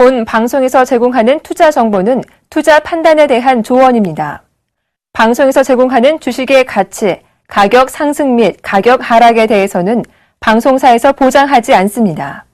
본 방송에서 제공하는 투자 정보는 투자 판단에 대한 조언입니다. 방송에서 제공하는 주식의 가치, 가격 상승 및 가격 하락에 대해서는 방송사에서 보장하지 않습니다.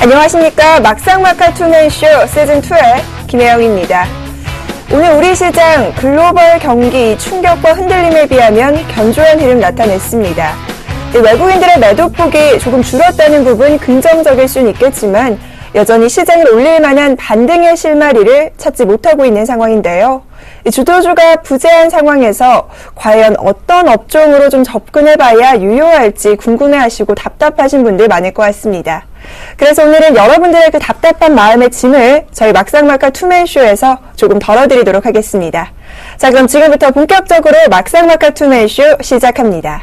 안녕하십니까. 막상막하 투맨쇼 시즌2의 김혜영입니다. 오늘 우리 시장 글로벌 경기 충격과 흔들림에 비하면 견조한 흐름 나타냈습니다. 외국인들의 매도폭이 조금 줄었다는 부분 긍정적일 수는 있겠지만 여전히 시장을 올릴 만한 반등의 실마리를 찾지 못하고 있는 상황인데요. 주도주가 부재한 상황에서 과연 어떤 업종으로 좀 접근해봐야 유효할지 궁금해하시고 답답하신 분들 많을 것 같습니다. 그래서 오늘은 여러분들의 그 답답한 마음의 짐을 저희 막상막하 투맨쇼에서 조금 덜어드리도록 하겠습니다. 자, 그럼 지금부터 본격적으로 막상막하 투맨쇼 시작합니다.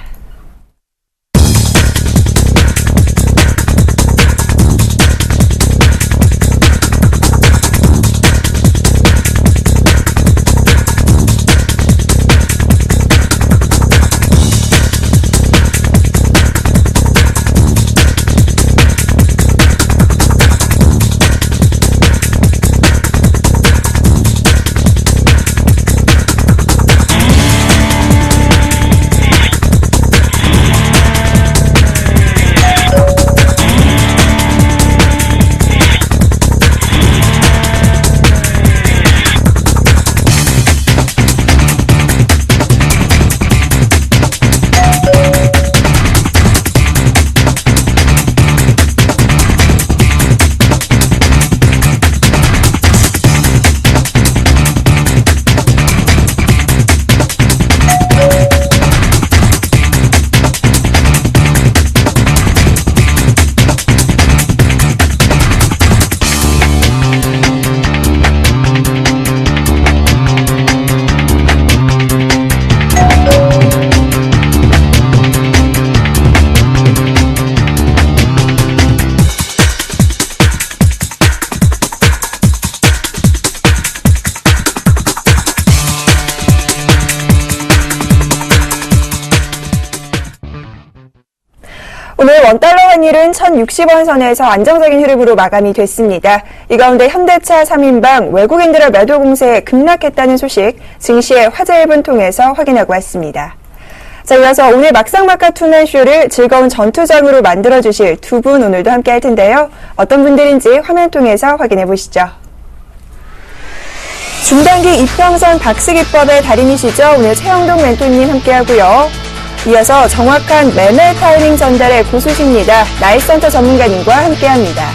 오늘 원달러 환율은 1,060원 선에서 안정적인 흐름으로 마감이 됐습니다. 이 가운데 현대차 3인방 외국인들의 매도 공세에 급락했다는 소식 증시의 화제 일분 통해서 확인하고 왔습니다. 자, 이어서 오늘 막상막하 투맨쇼를 즐거운 전투장으로 만들어주실 두 분 오늘도 함께 할 텐데요. 어떤 분들인지 화면 통해서 확인해 보시죠. 중단기 이평선 박스기법의 달인이시죠. 오늘 최영동 멘토님 함께 하고요. 이어서 정확한 매매 타이밍 전달의 고수십니다. 나이센터 전문가님과 함께합니다.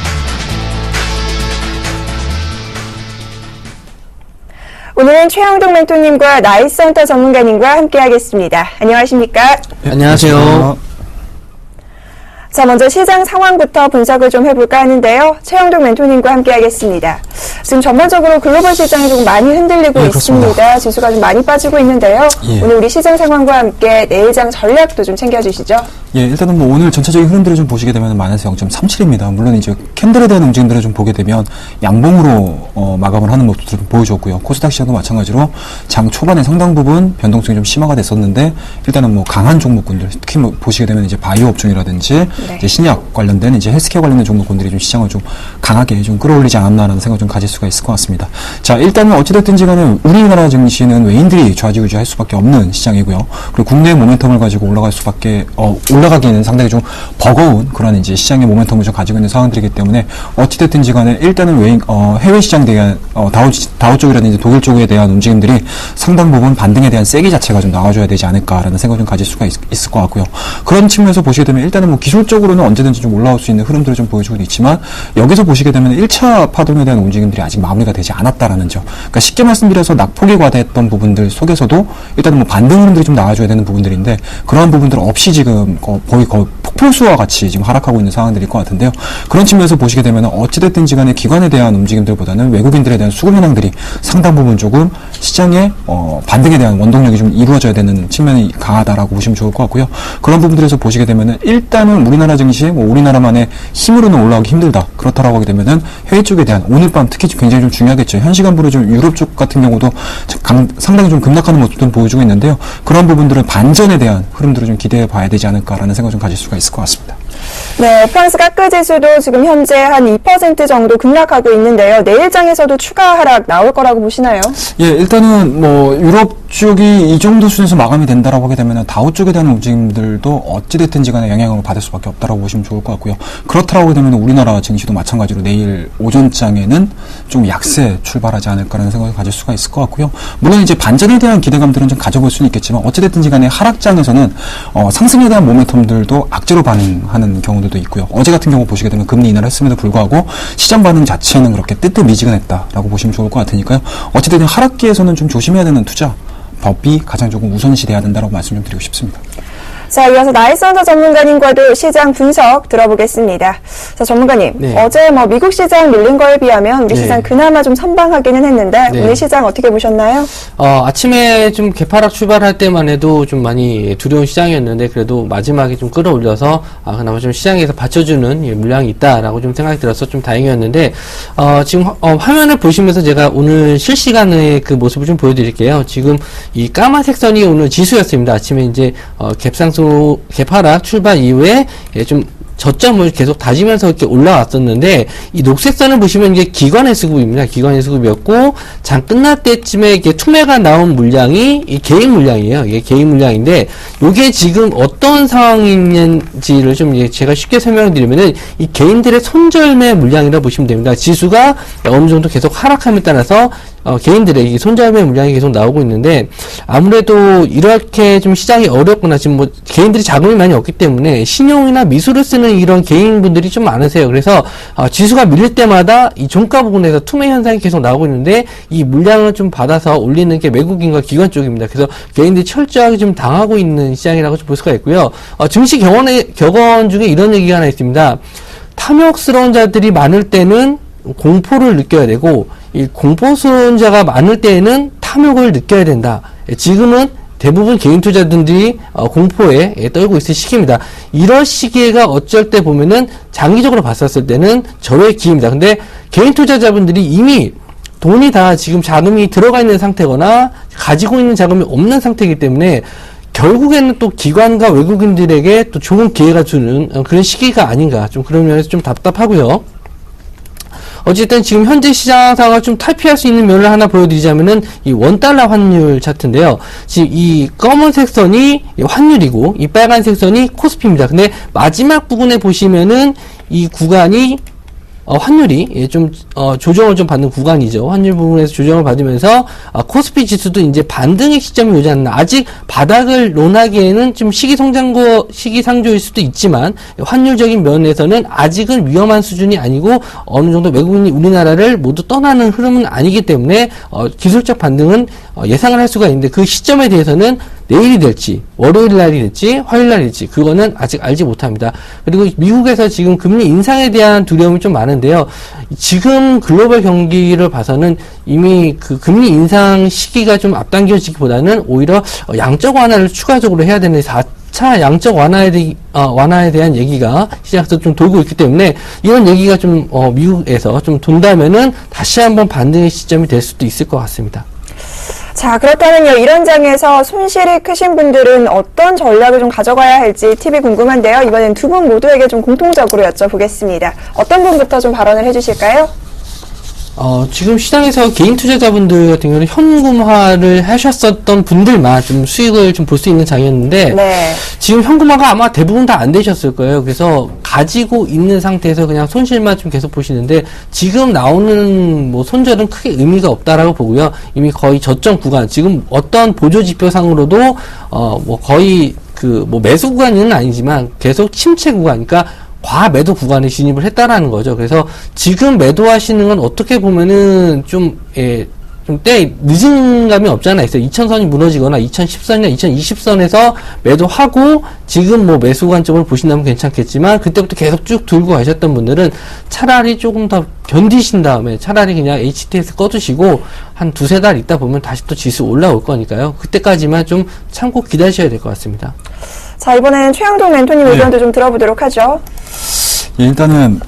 오늘은 최영동 멘토님과 나이센터 전문가님과 함께하겠습니다. 안녕하십니까? 네, 안녕하세요. 자, 먼저 시장 상황부터 분석을 좀 해볼까 하는데요. 최영동 멘토님과 함께하겠습니다. 지금 전반적으로 글로벌 시장이 조금 많이 흔들리고 있습니다. 지수가 좀 많이 빠지고 있는데요. 오늘 우리 시장 상황과 함께 내일장 전략도 좀 챙겨주시죠. 일단은 뭐 오늘 전체적인 흐름들을 좀 보시게 되면 마이너스 0.37입니다. 물론 이제 캔들에 대한 움직임들을 좀 보게 되면 양봉으로 마감을 하는 모습도 좀 보여줬고요. 코스닥 시장도 마찬가지로 장 초반에 상당 부분 변동성이 좀 심화가 됐었는데 일단은 뭐 강한 종목군들 특히 뭐 보시게 되면 이제 바이오 업종이라든지 이제 신약 관련된 이제 헬스케어 관련된 종목군들이 좀 시장을 좀 강하게 좀 끌어올리지 않았나라는 생각을 좀 가질 수가 있을 것 같습니다. 자, 일단은 어찌됐든지 간에 우리나라 증시는 외인들이 좌지우지할 수밖에 없는 시장이고요. 그리고 국내 모멘텀을 가지고 올라가기에는 상당히 좀 버거운 그런 이제 시장의 모멘텀을 좀 가지고 있는 상황들이기 때문에 어찌됐든지 간에 일단은 해외 시장에 대한 다우 쪽이라든지 독일 쪽에 대한 움직임들이 상당 부분 반등에 대한 세기 자체가 좀 나와줘야 되지 않을까라는 생각을 좀 가질 수가 있을 것 같고요. 그런 측면에서 보시게 되면 일단은 뭐 기술적으로는 언제든지 좀 올라올 수 있는 흐름들을 좀 보여주고 있지만 여기서 보시게 되면 1차 파동에 대한 움직임들이 아직 마무리가 되지 않았다라는 점. 그러니까 쉽게 말씀드려서 낙폭이 과다했던 부분들 속에서도 일단은 뭐 반등 흐름들이 좀 나와줘야 되는 부분들인데 그러한 부분들 없이 지금 거의 폭포수와 같이 지금 하락하고 있는 상황들일 것 같은데요. 그런 측면에서 보시게 되면 어찌됐든지 간에 기관에 대한 움직임들보다는 외국인들에 대한 수급 현황들이 상당 부분 조금 시장의 반등에 대한 원동력이 좀 이루어져야 되는 측면이 강하다라고 보시면 좋을 것 같고요. 그런 부분들에서 보시게 되면은 일단은 우리나라 증시 우리나라만의 힘으로는 올라오기 힘들다. 그렇다라고 하게 되면은 해외 쪽에 대한 오늘 밤 특히 굉장히 좀 중요하겠죠. 현 시간부로 좀 유럽 쪽 같은 경우도 상당히 좀 급락하는 모습도 보여주고 있는데요. 그런 부분들은 반전에 대한 흐름들을 좀 기대해 봐야 되지 않을까라는 생각을 좀 가질 수가 있을 것 같습니다. 네, 프랑스 카크 지수도 지금 현재 한 2% 정도 급락하고 있는데요. 내일장에서도 추가 하락 나올 거라고 보시나요? 일단은 뭐 유럽 쪽이 이 정도 수준에서 마감이 된다라고 하게 되면 다우 쪽에 대한 움직임들도 어찌됐든지 간에 영향을 받을 수밖에 없다라고 보시면 좋을 것 같고요. 그렇다라고 하게 되면 우리나라 증시도 마찬가지로 내일 오전장에는 좀 약세 출발하지 않을까라는 생각을 가질 수가 있을 것 같고요. 물론 이제 반전에 대한 기대감들은 좀 가져볼 수는 있겠지만 어찌됐든지 간에 하락장에서는 상승에 대한 모멘텀들도 악재로 반응하는 경우들도 있고요. 어제 같은 경우 보시게 되면 금리 인하를 했음에도 불구하고 시장 반응 자체는 그렇게 뜨뜻미지근했다라고 보시면 좋을 것 같으니까요. 어찌됐든 하락기에서는 좀 조심해야 되는 투자 법이 가장 조금 우선시돼야 된다고 말씀 좀 드리고 싶습니다. 자, 이어서 나이센터 전문가님과도 시장 분석 들어보겠습니다. 자, 전문가님, 어제 뭐 미국 시장 밀린 거에 비하면 우리 시장 그나마 좀 선방하기는 했는데 오늘 시장 어떻게 보셨나요? 아침에 좀 개파락 출발할 때만 해도 좀 많이 두려운 시장이었는데 그래도 마지막에 좀 끌어올려서 그나마 좀 시장에서 받쳐주는 물량이 있다라고 좀 생각이 들어서 좀 다행이었는데 지금 화면을 보시면서 제가 오늘 실시간의 그 모습을 좀 보여드릴게요. 지금 이 까만색 선이 오늘 지수였습니다. 아침에 이제 갭상승 개파락 출발 이후에 좀 저점을 계속 다지면서 이렇게 올라왔었는데 이 녹색선을 보시면 이게 기관의 수급입니다. 기관의 수급이었고 장 끝날 때쯤에 이게 투매가 나온 물량이 이 개인 물량이에요. 이게 개인 물량인데 이게 지금 어떤 상황인지를 좀 제가 쉽게 설명드리면은 이 개인들의 손절매 물량이라 보시면 됩니다. 지수가 어느 정도 계속 하락함에 따라서 개인들의 이 손절매 물량이 계속 나오고 있는데 아무래도 이렇게 좀 시장이 어렵거나 지금 뭐 개인들이 자금이 많이 없기 때문에 신용이나 미수를 쓰는 이런 개인분들이 좀 많으세요. 그래서 지수가 밀릴 때마다 이 종가 부분에서 투매 현상이 계속 나오고 있는데 이 물량을 좀 받아서 올리는 게 외국인과 기관 쪽입니다. 그래서 개인들이 철저하게 좀 당하고 있는 시장이라고 좀 볼 수가 있고요. 증시 격언 중에 이런 얘기가 하나 있습니다. 탐욕스러운 자들이 많을 때는 공포를 느껴야 되고 이 공포스러운 자가 많을 때에는 탐욕을 느껴야 된다. 지금은 대부분 개인 투자자들이 공포에 떨고 있을 시기입니다. 이럴 시기가 어쩔 때 보면은 장기적으로 봤었을 때는 절호의 기회입니다. 근데 개인 투자자분들이 이미 돈이 다 지금 자금이 들어가 있는 상태거나 가지고 있는 자금이 없는 상태이기 때문에 결국에는 또 기관과 외국인들에게 또 좋은 기회가 주는 그런 시기가 아닌가, 좀 그런 면에서 좀 답답하고요. 어쨌든 지금 현재 시장 상황을 좀 탈피할 수 있는 면을 하나 보여드리자면은 이 원달러 환율 차트인데요. 지금 이 검은색 선이 환율이고 이 빨간색 선이 코스피입니다. 근데 마지막 부분에 보시면은 이 구간이 환율이 조정을 좀 받는 구간이죠. 환율 부분에서 조정을 받으면서 코스피 지수도 이제 반등의 시점이 오지 않나. 아직 바닥을 논하기에는 좀 시기상조일 수도 있지만 환율적인 면에서는 아직은 위험한 수준이 아니고 어느 정도 외국인이 우리나라를 모두 떠나는 흐름은 아니기 때문에 기술적 반등은 예상을 할 수가 있는데 그 시점에 대해서는 내일이 될지, 월요일 날이 될지, 화요일 날이 될지, 그거는 아직 알지 못합니다. 그리고 미국에서 지금 금리 인상에 대한 두려움이 좀 많은데요. 지금 글로벌 경기를 봐서는 이미 그 금리 인상 시기가 좀 앞당겨지기보다는 오히려 양적 완화를 추가적으로 해야 되는 4차 양적 완화에 대한 얘기가 시장에서 좀 돌고 있기 때문에 이런 얘기가 좀 미국에서 좀 돈다면은 다시 한번 반등의 시점이 될 수도 있을 것 같습니다. 자, 그렇다면요. 이런 장에서 손실이 크신 분들은 어떤 전략을 좀 가져가야 할지 팁이 궁금한데요. 이번엔 두 분 모두에게 좀 공통적으로 여쭤보겠습니다. 어떤 분부터 좀 발언을 해주실까요? 지금 시장에서 개인 투자자분들 같은 경우는 현금화를 하셨었던 분들만 좀 수익을 좀 볼 수 있는 장이었는데, 네. 지금 현금화가 아마 대부분 다 안 되셨을 거예요. 그래서 가지고 있는 상태에서 그냥 손실만 좀 계속 보시는데, 지금 나오는 뭐 손절은 크게 의미가 없다라고 보고요. 이미 거의 저점 구간, 지금 어떤 보조 지표상으로도, 뭐 거의 뭐 매수 구간은 아니지만 계속 침체 구간, 그러니까 과매도 구간에 진입을 했다라는 거죠. 그래서 지금 매도하시는 건 어떻게 보면은 좀 때 늦은 감이 없잖아 있어요. 2000선이 무너지거나 2010선이나 2020선에서 매도하고 지금 뭐 매수 관점을 보신다면 괜찮겠지만 그때부터 계속 쭉 들고 가셨던 분들은 차라리 조금 더 견디신 다음에 차라리 그냥 HTS 꺼두시고 한 두세 달 있다 보면 다시 또 지수 올라올 거니까요. 그때까지만 좀 참고 기다리셔야 될 것 같습니다. 자, 이번에는 최영동 멘토님 의견도 좀 들어보도록 하죠. 예, 일단은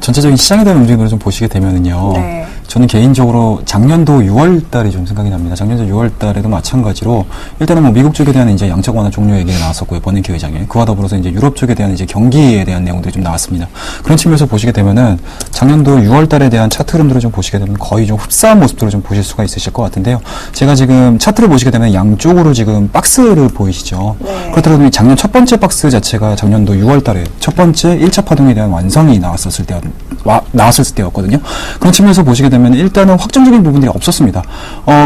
전체적인 시장에 대한 움직임을 좀 보시게 되면은요. 네. 저는 개인적으로 작년도 6월 달이 좀 생각이 납니다. 작년도 6월 달에도 마찬가지로 일단은 뭐 미국 쪽에 대한 이제 양적 완화 종료 얘기가 나왔었고요. 버냉키 의장에. 그와 더불어서 이제 유럽 쪽에 대한 이제 경기에 대한 내용들이 좀 나왔습니다. 그런 측면에서 보시게 되면은 작년도 6월 달에 대한 차트 흐름들을 좀 보시게 되면 거의 좀 흡사한 모습들을 좀 보실 수가 있으실 것 같은데요. 제가 지금 차트를 보시게 되면 양쪽으로 지금 박스를 보이시죠. 네. 그렇더라도 작년 첫 번째 박스 자체가 작년도 6월 달에 첫 번째 1차 파동에 대한 완성이 나왔을 때였거든요. 그런 측면에서 보시게 되면 일단은 확정적인 부분들이 없었습니다.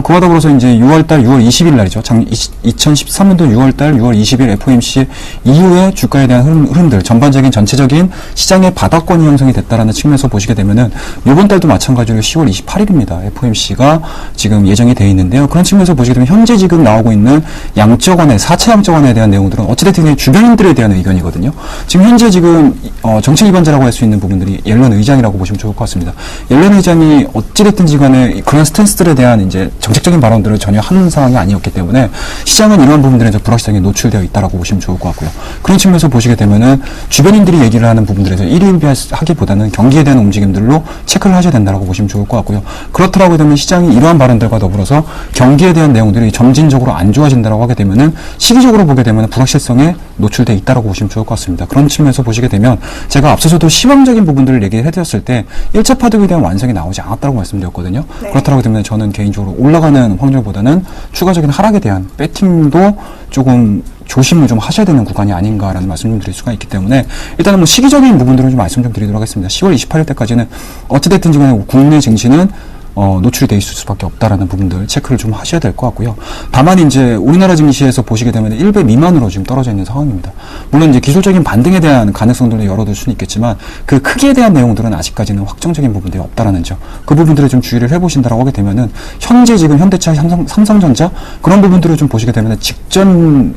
그와 더불어서 이제 6월달 6월 20일 날이죠. 2013년도 6월달 6월 20일 FOMC 이후에 주가에 대한 흐름들, 전반적인 전체적인 시장의 바닥권이 형성이 됐다라는 측면에서 보시게 되면은 이번 달도 마찬가지로 10월 28일입니다. FOMC가 지금 예정이 되어 있는데요. 그런 측면에서 보시게 되면 현재 지금 나오고 있는 양적 완화, 4차 양적 완화에 대한 내용들은 어찌됐든 주변인들에 대한 의견이거든요. 지금 현재 지금 정책 위반자라고 할 수 있는 부분들이 옐런 의장이라고 보시면 좋을 것 같습니다. 옐런 의장이 어찌됐든지 간에 그런 스탠스들에 대한 이제 정책적인 발언들을 전혀 하는 상황이 아니었기 때문에 시장은 이러한 부분들에서 불확실성이 노출되어 있다라고 보시면 좋을 것 같고요. 그런 측면에서 보시게 되면은 주변인들이 얘기를 하는 부분들에서 일희일비하기보다는 경기에 대한 움직임들로 체크를 하셔야 된다라고 보시면 좋을 것 같고요. 그렇더라고 되면 시장이 이러한 발언들과 더불어서 경기에 대한 내용들이 점진적으로 안 좋아진다라고 하게 되면은 시기적으로 보게 되면 불확실성에 노출되어 있다라고 보시면 좋을 것 같습니다. 그런 측면에서 보시게 되면 제가 앞서서도 시황적인 부분들을 얘기해드렸을 때 1차 파동에 대한 완성이 나오지 않았다고 말씀드렸거든요. 네. 그렇다고 되면 저는 개인적으로 올라가는 확률보다는 추가적인 하락에 대한 배팅도 조금 조심을 좀 하셔야 되는 구간이 아닌가라는 말씀 좀 드릴 수가 있기 때문에 일단은 뭐 시기적인 부분들은 좀 말씀 좀 드리도록 하겠습니다. 10월 28일 때까지는 어찌됐든지 간에 국내 증시는 노출이 돼 있을 수밖에 없다라는 부분들 체크를 좀 하셔야 될 것 같고요. 다만 이제 우리나라 증시에서 보시게 되면 1배 미만으로 지금 떨어져 있는 상황입니다. 물론 이제 기술적인 반등에 대한 가능성들을 열어둘 수는 있겠지만 그 크기에 대한 내용들은 아직까지는 확정적인 부분들이 없다라는 점. 그 부분들을 좀 주의를 해보신다라고 하게 되면은 현재 지금 현대차, 삼성전자 그런 부분들을 좀 보시게 되면 직전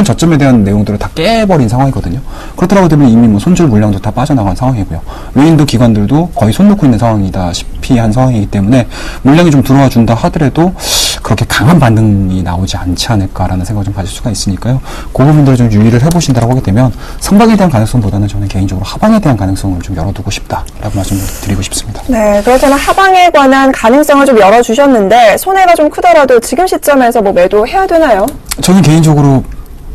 저점에 대한 내용들을 다 깨버린 상황이거든요. 그렇더라고 되면 이미 뭐 손절 물량도 다 빠져나간 상황이고요. 외인도 기관들도 거의 손 놓고 있는 상황이다시피 한 상황이기 때문에 물량이 좀 들어와 준다 하더라도 그렇게 강한 반등이 나오지 않지 않을까라는 생각을 좀 가질 수가 있으니까요. 그 부분들을 좀 유의를 해보신다고 하게 되면 상방에 대한 가능성보다는 저는 개인적으로 하방에 대한 가능성을 좀 열어두고 싶다라고 말씀을 드리고 싶습니다. 네, 그렇다면 하방에 관한 가능성을 좀 열어주셨는데 손해가 좀 크더라도 지금 시점에서 뭐 매도해야 되나요? 저는 개인적으로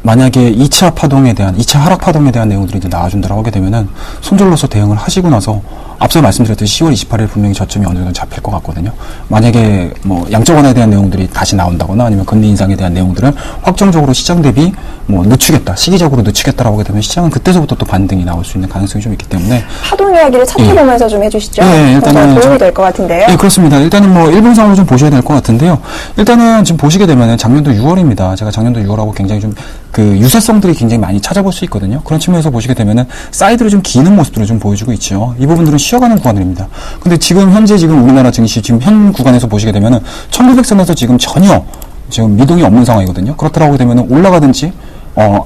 만약에 2차 파동에 대한, 2차 하락 파동에 대한 내용들이 이제 나와준다고 하게 되면은 손절로서 대응을 하시고 나서 앞서 말씀드렸듯이 10월 28일 분명히 저점이 어느 정도 잡힐 것 같거든요. 만약에 뭐 양적 완화에 대한 내용들이 다시 나온다거나 아니면 금리 인상에 대한 내용들은 확정적으로 시장 대비 뭐 늦추겠다, 시기적으로 늦추겠다라고 하게 되면 시장은 그때서부터 또 반등이 나올 수 있는 가능성이 좀 있기 때문에 파동 이야기를 찾아보면서 좀 해주시죠. 네, 일단은 도움이 좀- 될 것 같은데요. 네, 그렇습니다. 일단은 뭐 일본 상황을 좀 보셔야 될 것 같은데요. 일단은 지금 보시게 되면은 작년도 6월입니다. 제가 작년도 6월하고 굉장히 좀 그 유사성들이 굉장히 많이 찾아볼 수 있거든요. 그런 측면에서 보시게 되면은 사이드로 좀 기는 모습들을 좀 보여주고 있죠. 이 부분들은 쉬어가는 구간들입니다. 근데 지금 현재 지금 우리나라 증시 지금 현 구간에서 보시게 되면은 1900선에서 지금 전혀 지금 미동이 없는 상황이거든요. 그렇다고 하게 되면은 올라가든지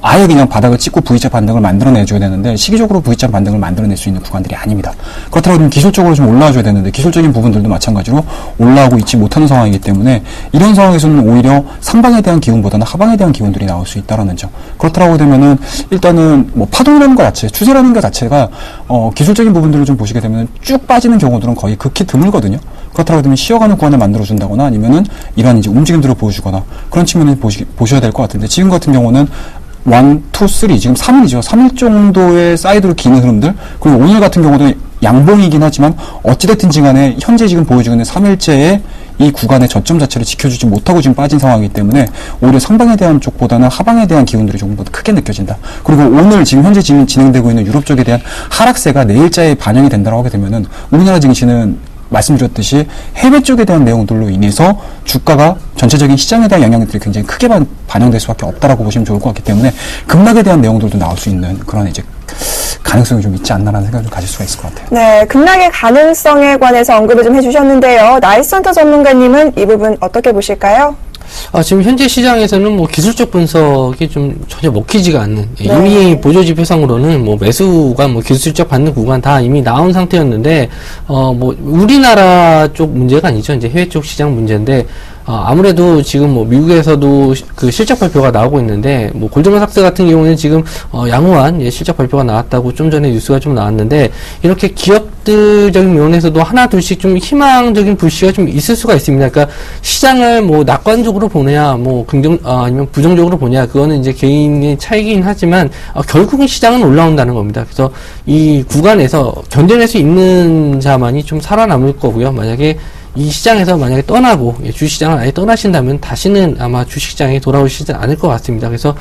아예 그냥 바닥을 찍고 V자 반등을 만들어내줘야 되는데 시기적으로 V자 반등을 만들어낼 수 있는 구간들이 아닙니다. 그렇다고 하면 기술적으로 좀 올라와줘야 되는데 기술적인 부분들도 마찬가지로 올라오고 있지 못하는 상황이기 때문에 이런 상황에서는 오히려 상방에 대한 기운보다는 하방에 대한 기운들이 나올 수 있다라는 점. 그렇다고 되면은 일단은 뭐 파동이라는 것 자체, 추세라는 것 자체가 기술적인 부분들을 좀 보시게 되면 쭉 빠지는 경우들은 거의 극히 드물거든요. 그렇다고 되면 쉬어가는 구간을 만들어준다거나 아니면은 이런 이제 움직임들을 보여주거나 그런 측면을 보셔야 될 것 같은데 지금 같은 경우는 1, 2, 3 지금 3일이죠. 3일 정도의 사이드로 기는 흐름들 그리고 오늘 같은 경우도 양봉이긴 하지만 어찌됐든지 간에 현재 지금 보여주고 있는 3일째의 이 구간의 저점 자체를 지켜주지 못하고 지금 빠진 상황이기 때문에 오히려 상방에 대한 쪽보다는 하방에 대한 기운들이 조금 더 크게 느껴진다. 그리고 오늘 지금 현재 진행되고 있는 유럽 쪽에 대한 하락세가 내일자에 반영이 된다고 하게 되면은 우리나라 증시는 말씀드렸듯이 해외 쪽에 대한 내용들로 인해서 주가가 전체적인 시장에 대한 영향들이 굉장히 크게 반영될 수밖에 없다라고 보시면 좋을 것 같기 때문에 급락에 대한 내용들도 나올 수 있는 그런 이제 가능성이 좀 있지 않나라는 생각을 좀 가질 수가 있을 것 같아요. 네, 급락의 가능성에 관해서 언급을 좀 해주셨는데요. 나이스헌터 전문가님은 이 부분 어떻게 보실까요? 지금 현재 시장에서는 뭐 기술적 분석이 좀 전혀 먹히지가 않는 이미 보조 지표상으로는 뭐 매수가 뭐 기술적 받는 구간 다 이미 나온 상태였는데 뭐 우리나라 쪽 문제가 아니죠. 이제 해외 쪽 시장 문제인데 아무래도 지금 뭐 미국에서도 그 실적 발표가 나오고 있는데 뭐 골드만삭스 같은 경우는 지금 양호한 실적 발표가 나왔다고 좀 전에 뉴스가 좀 나왔는데 이렇게 기업들적인 면에서도 하나 둘씩 좀 희망적인 불씨가 좀 있을 수가 있습니다. 그러니까 시장을 뭐 낙관적으로 보내야 뭐 아니면 부정적으로 보내야 그거는 이제 개인의 차이긴 하지만 결국은 시장은 올라온다는 겁니다. 그래서 이 구간에서 견뎌낼 수 있는 자만이 좀 살아남을 거고요. 만약에 이 시장에서 만약에 떠나고 주식시장을 아예 떠나신다면 다시는 아마 주식시장에 돌아오시지 않을 것 같습니다. 그래서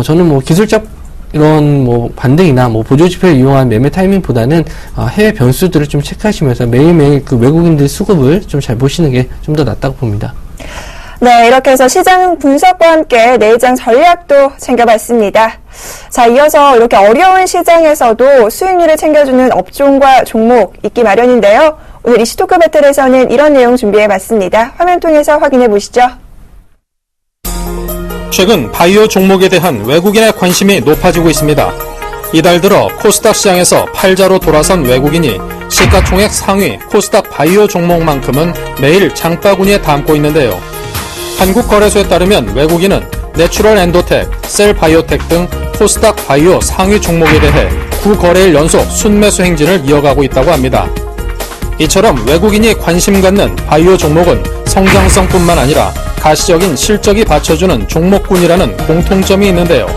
저는 뭐 기술적 이런 뭐 반등이나 뭐 보조지표를 이용한 매매 타이밍보다는 해외 변수들을 좀 체크하시면서 매일매일 그 외국인들 수급을 좀 잘 보시는 게 좀 더 낫다고 봅니다. 네, 이렇게 해서 시장 분석과 함께 내일장 전략도 챙겨봤습니다. 자, 이어서 이렇게 어려운 시장에서도 수익률을 챙겨주는 업종과 종목 있기 마련인데요. 오늘 이슈토크 배틀에서는 이런 내용 준비해봤습니다. 화면 통해서 확인해 보시죠. 최근 바이오 종목에 대한 외국인의 관심이 높아지고 있습니다. 이달 들어 코스닥 시장에서 팔자로 돌아선 외국인이 시가총액 상위 코스닥 바이오 종목만큼은 매일 장바구니에 담고 있는데요. 한국거래소에 따르면 외국인은 내추럴 엔도텍, 셀바이오텍 등 코스닥 바이오 상위 종목에 대해 9거래일 연속 순매수 행진을 이어가고 있다고 합니다. 이처럼 외국인이 관심 갖는 바이오 종목은 성장성뿐만 아니라 가시적인 실적이 받쳐주는 종목군이라는 공통점이 있는데요.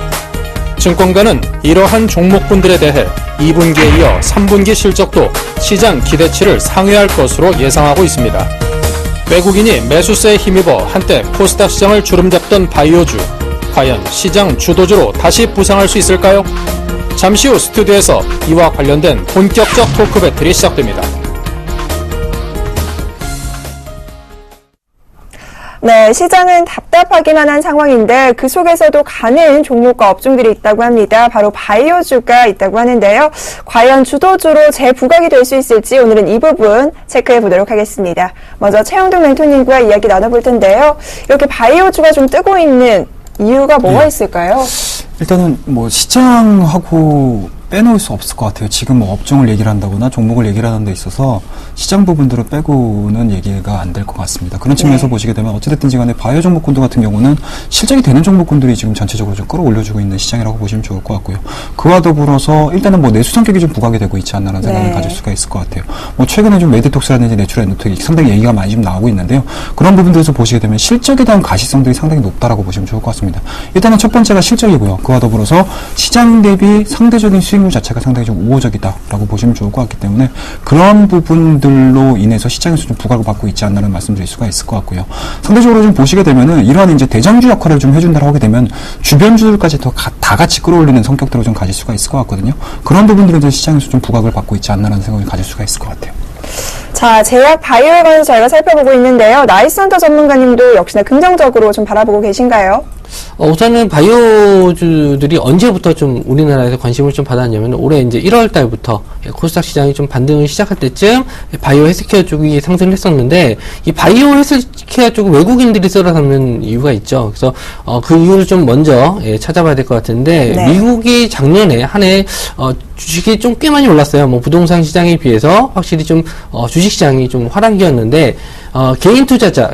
증권가는 이러한 종목군들에 대해 2분기에 이어 3분기 실적도 시장 기대치를 상회할 것으로 예상하고 있습니다. 외국인이 매수세에 힘입어 한때 코스닥 시장을 주름잡던 바이오주, 과연 시장 주도주로 다시 부상할 수 있을까요? 잠시 후 스튜디오에서 이와 관련된 본격적 토크 배틀이 시작됩니다. 네, 시장은 답답하기만 한 상황인데 그 속에서도 가는 종목과 업종들이 있다고 합니다. 바로 바이오주가 있다고 하는데요. 과연 주도주로 재부각이 될 수 있을지 오늘은 이 부분 체크해 보도록 하겠습니다. 먼저 최영동 멘토님과 이야기 나눠볼 텐데요. 이렇게 바이오주가 좀 뜨고 있는 이유가 뭐가 있을까요? 일단은 뭐 시장하고 빼놓을 수 없을 것 같아요. 지금 뭐 업종을 얘기를 한다거나 종목을 얘기를 하는 데 있어서 시장 부분들을 빼고는 얘기가 안 될 것 같습니다. 그런 측면에서 보시게 되면 어찌됐든지 간에 바이오 종목군들 같은 경우는 실적이 되는 종목군들이 지금 전체적으로 좀 끌어올려주고 있는 시장이라고 보시면 좋을 것 같고요. 그와 더불어서 일단은 뭐 내수 성격이 좀 부각이 되고 있지 않나라는 생각을 가질 수가 있을 것 같아요. 뭐 최근에 좀 메디톡스라든지 내추럴 엔도텍이 상당히 얘기가 많이 좀 나오고 있는데요. 그런 부분들에서 보시게 되면 실적에 대한 가시성들이 상당히 높다라고 보시면 좋을 것 같습니다. 일단은 첫 번째가 실적이고요. 그와 더불어서 시장 대비 상대적인 수익 수익률 자체가 상당히 좀 우호적이다라고 보시면 좋을 것 같기 때문에 그런 부분들로 인해서 시장에서 좀 부각을 받고 있지 않나라는 말씀드릴 수가 있을 것 같고요. 상대적으로 좀 보시게 되면은 이러한 이제 대장주 역할을 좀 해준다고 하게 되면 주변주들까지 다 같이 끌어올리는 성격들을 좀 가질 수가 있을 것 같거든요. 그런 부분들에 대해서 시장에서 좀 부각을 받고 있지 않나라는 생각을 가질 수가 있을 것 같아요. 자, 제약 바이오에 관해서 저희가 살펴보고 있는데요. 나이스헌터 전문가님도 역시나 긍정적으로 좀 바라보고 계신가요? 우선은 바이오주들이 언제부터 좀 우리나라에서 관심을 좀 받았냐면 올해 이제 1월 달부터 코스닥 시장이 좀 반등을 시작할 때쯤 바이오 헬스케어 쪽이 상승을 했었는데 이 바이오 헬스케어 쪽 외국인들이 쓸어담는 이유가 있죠. 그래서 그 이유를 좀 먼저 찾아봐야 될 것 같은데 네. 미국이 작년에 한 해 주식이 좀 꽤 많이 올랐어요. 뭐 부동산 시장에 비해서 확실히 좀 주식 시장이 좀 화랑기였는데 개인 투자자,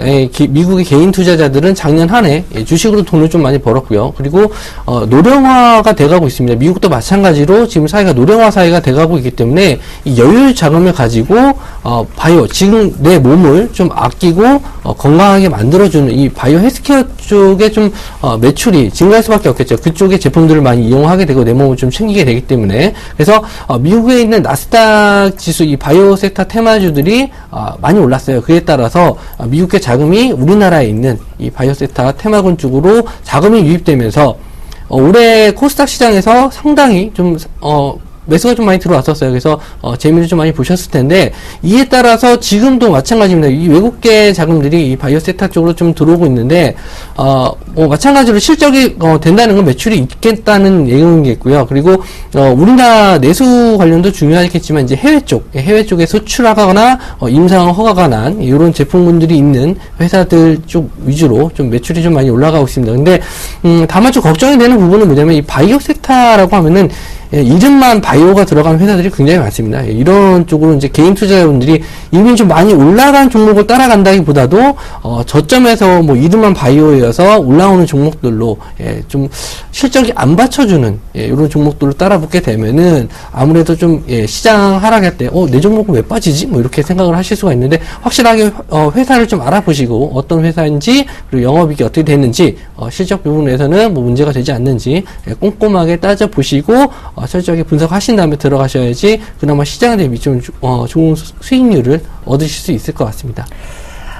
미국의 개인 투자자들은 작년 한 해 주식으로 돈을 좀 많이 벌었고요. 그리고 노령화가 돼가고 있습니다. 미국도 마찬가지로 지금 사회가 노령화 사회가 돼가고 있기 때문에 이 여유 자금을 가지고 바이오, 지금 내 몸을 좀 아끼고 건강하게 만들어주는 이 바이오 헬스케어 쪽에 좀 매출이 증가할 수밖에 없겠죠. 그쪽의 제품들을 많이 이용하게 되고 내 몸을 좀 챙기게 되기 때문에 그래서 미국에 있는 나스닥 지수 이 바이오 섹터 테마주들이 많이 올랐어요. 그에 따라서 미국의 자금이 우리나라에 있는 이 바이오 섹터 테마군 쪽으로 자금이 유입되면서 올해 코스닥 시장에서 상당히 좀 매수가 좀 많이 들어왔었어요. 그래서 재미를 좀 많이 보셨을 텐데 이에 따라서 지금도 마찬가지입니다. 이 외국계 자금들이 이 바이오 섹터 쪽으로 좀 들어오고 있는데 마찬가지로 실적이 된다는 건 매출이 있겠다는 얘기겠고요. 그리고 우리나라 내수 관련도 중요하겠지만 이제 해외 쪽에 수출하거나 임상 허가가 난 이런 제품군들이 있는 회사들 쪽 위주로 좀 매출이 좀 많이 올라가고 있습니다. 근데 다만 좀 걱정이 되는 부분은 뭐냐면 이 바이오 섹터라고 하면은 이름만 바이오가 들어간 회사들이 굉장히 많습니다. 이런 쪽으로 이제 개인 투자자분들이 이미 좀 많이 올라간 종목을 따라간다기보다도 저점에서 뭐 이름만 바이오여서 올라오는 종목들로 좀 실적이 안 받쳐주는 이런 종목들을 따라붙게 되면은 아무래도 좀 시장 하락할 때 내 종목은 왜 빠지지? 뭐 이렇게 생각을 하실 수가 있는데 확실하게 회사를 좀 알아보시고 어떤 회사인지 그리고 영업이익이 어떻게 됐는지 실적 부분에서는 뭐 문제가 되지 않는지 꼼꼼하게 따져보시고 철저하게 분석하신 다음에 들어가셔야지 그나마 시장 대비 좀 좋은 수익률을 얻으실 수 있을 것 같습니다.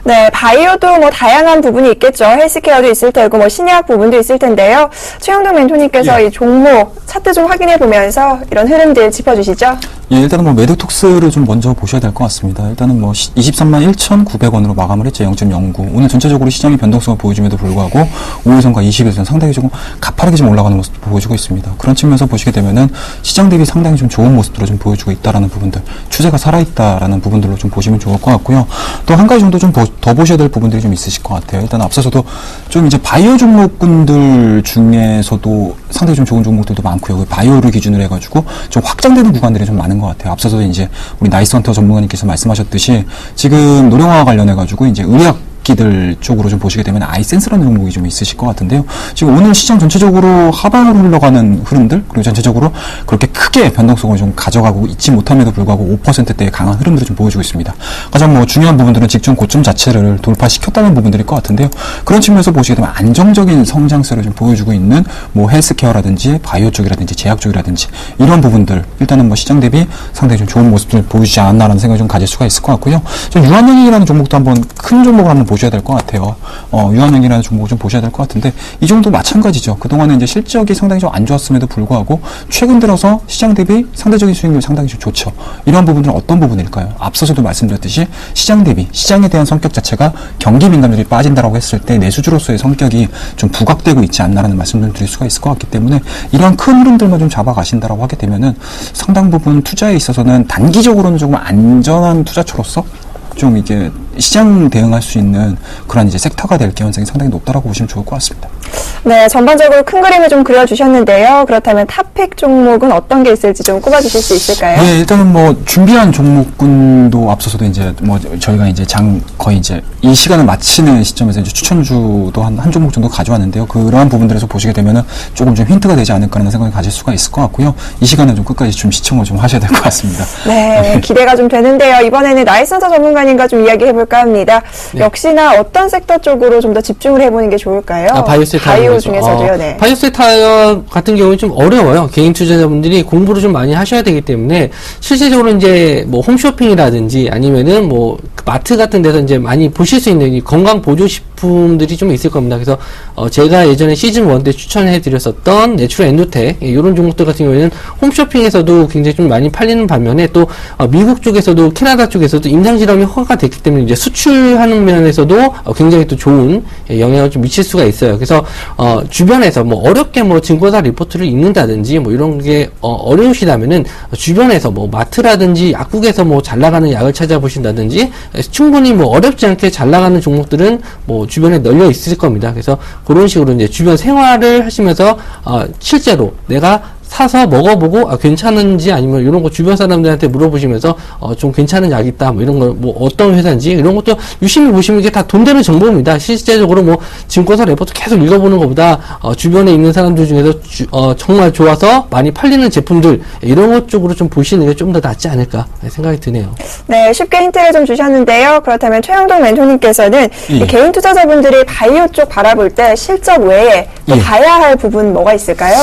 네, 바이오도 뭐 다양한 부분이 있겠죠. 헬스케어도 있을 테고 뭐 신약 부분도 있을 텐데요. 최영동 멘토님께서 이 종목 차트 좀 확인해 보면서 이런 흐름들 짚어주시죠. 예, 일단은 뭐 매도톡스를 좀 먼저 보셔야 될 것 같습니다. 일단은 뭐 23만 1,900원으로 마감을 했죠. 0.09. 오늘 전체적으로 시장이 변동성을 보여줌에도 불구하고 5일선과 20일선 상당히 조금 가파르게 좀 올라가는 모습도 보여주고 있습니다. 그런 측면에서 보시게 되면은 시장 대비 상당히 좀 좋은 모습들을 좀 보여주고 있다라는 부분들, 추세가 살아있다라는 부분들로 좀 보시면 좋을 것 같고요. 또 한 가지 정도 좀 더 보셔야 될 부분들이 좀 있으실 것 같아요. 일단 앞서서도 좀 이제 바이오 종목군들 중에서도 상당히 좀 좋은 종목들도 많고요. 바이오를 기준으로 해가지고 좀 확장되는 구간들이 좀 많은 것 같아요. 앞서서 이제 우리 나이스헌터 전문가님께서 말씀하셨듯이 지금 노령화 관련해가지고 이제 의학기들 쪽으로 좀 보시게 되면 아이센스라는 종목이 좀 있으실 것 같은데요. 지금 오늘 시장 전체적으로 하방으로 흘러가는 흐름들 그리고 전체적으로 그렇게 크게 변동성을 좀 가져가고 있지 못함에도 불구하고 5%대의 강한 흐름들을 좀 보여주고 있습니다. 가장 뭐 중요한 부분들은 직전 고점 자체를 돌파시켰다는 부분들일 것 같은데요. 그런 측면에서 보시게 되면 안정적인 성장세를 좀 보여주고 있는 뭐 헬스케어라든지 바이오 쪽이라든지 제약 쪽이라든지 이런 부분들 일단은 뭐 시장 대비 상당히 좀 좋은 모습을 보여주지 않았나라는 생각을 좀 가질 수가 있을 것 같고요. 좀 유한영이라는 종목도 한번 큰 종목을 한번 보셔야 될 것 같아요. 유한영이라는 종목을 좀 보셔야 될 것 같은데 이 정도 마찬가지죠. 그동안에 이제 실적이 상당히 좀 안 좋았음에도 불구하고 최근 들어서 시장 대비 상대적인 수익률이 상당히 좀 좋죠. 이러한 부분들은 어떤 부분일까요? 앞서서도 말씀드렸듯이 시장 대비 시장에 대한 성격 자체가 경기 민감률이 빠진다라고 했을 때 내수주로서의 성격이 좀 부각되고 있지 않나라는 말씀을 드릴 수가 있을 것 같기 때문에 이러한 큰 흐름들만 좀 잡아가신다라고 하게 되면은 상당 부분 투자에 있어서는 단기적으로는 조금 안전한 투자처로서 좀 이게 시장 대응할 수 있는 그런 이제 섹터가 될 개연성이 상당히 높다라고 보시면 좋을 것 같습니다. 네, 전반적으로 큰 그림을 좀 그려주셨는데요. 그렇다면 탑픽 종목은 어떤 게 있을지 좀 꼽아주실 수 있을까요? 네, 일단은 뭐 준비한 종목군도 앞서서도 이제 뭐 저희가 이제 거의 이제 이 시간을 마치는 시점에서 이제 추천주도 한 종목 정도 가져왔는데요. 그러한 부분들에서 보시게 되면은 조금 좀 힌트가 되지 않을까라는 생각을 가질 수가 있을 것 같고요. 이 시간은 좀 끝까지 좀 시청을 좀 하셔야 될 것 같습니다. 네, 기대가 좀 되는데요. 이번에는 나이스헌터 전문가님과 좀 이야기 해볼 알아볼까 합니다. 네. 역시나 어떤 섹터 쪽으로 좀 더 집중을 해보는 게 좋을까요? 바이오세타 바이오 중에서도요. 네. 바이오세타 같은 경우는 좀 어려워요. 개인 투자자분들이 공부를 좀 많이 하셔야 되기 때문에 실제적으로 이제 뭐 홈쇼핑이라든지 아니면은 뭐 마트 같은 데서 이제 많이 보실 수 있는 이 건강 보조 식품들이 좀 있을 겁니다. 그래서 제가 예전에 시즌 1 때 추천해 드렸었던 내추럴 엔도텍 이런 종목들 같은 경우에는 홈쇼핑에서도 굉장히 좀 많이 팔리는 반면에 또 미국 쪽에서도 캐나다 쪽에서도 임상실험이 허가가 됐기 때문에 이제 수출하는 면에서도 굉장히 또 좋은 영향을 좀 미칠 수가 있어요. 그래서 주변에서 뭐 어렵게 뭐 증거사 리포트를 읽는다든지 뭐 이런 게 어려우시다면은 주변에서 뭐 마트라든지 약국에서 뭐 잘 나가는 약을 찾아보신다든지 충분히 뭐 어렵지 않게 잘 나가는 종목들은 뭐 주변에 널려 있을 겁니다. 그래서 그런 식으로 이제 주변 생활을 하시면서 실제로 내가 사서 먹어보고 괜찮은지 아니면 이런 거 주변 사람들한테 물어보시면서 좀 괜찮은 약이 있다 뭐 이런 거 뭐 어떤 회사인지 이런 것도 유심히 보시면 이게 다 돈 되는 정보입니다. 실제적으로 뭐 증권사 레포트 계속 읽어보는 것보다 주변에 있는 사람들 중에서 정말 좋아서 많이 팔리는 제품들 이런 것 쪽으로 좀 보시는 게 좀 더 낫지 않을까 생각이 드네요. 네, 쉽게 힌트를 좀 주셨는데요. 그렇다면 최영동 멘토님께서는 이 개인 투자자분들이 바이오 쪽 바라볼 때 실적 외에 또 봐야 할 부분 뭐가 있을까요?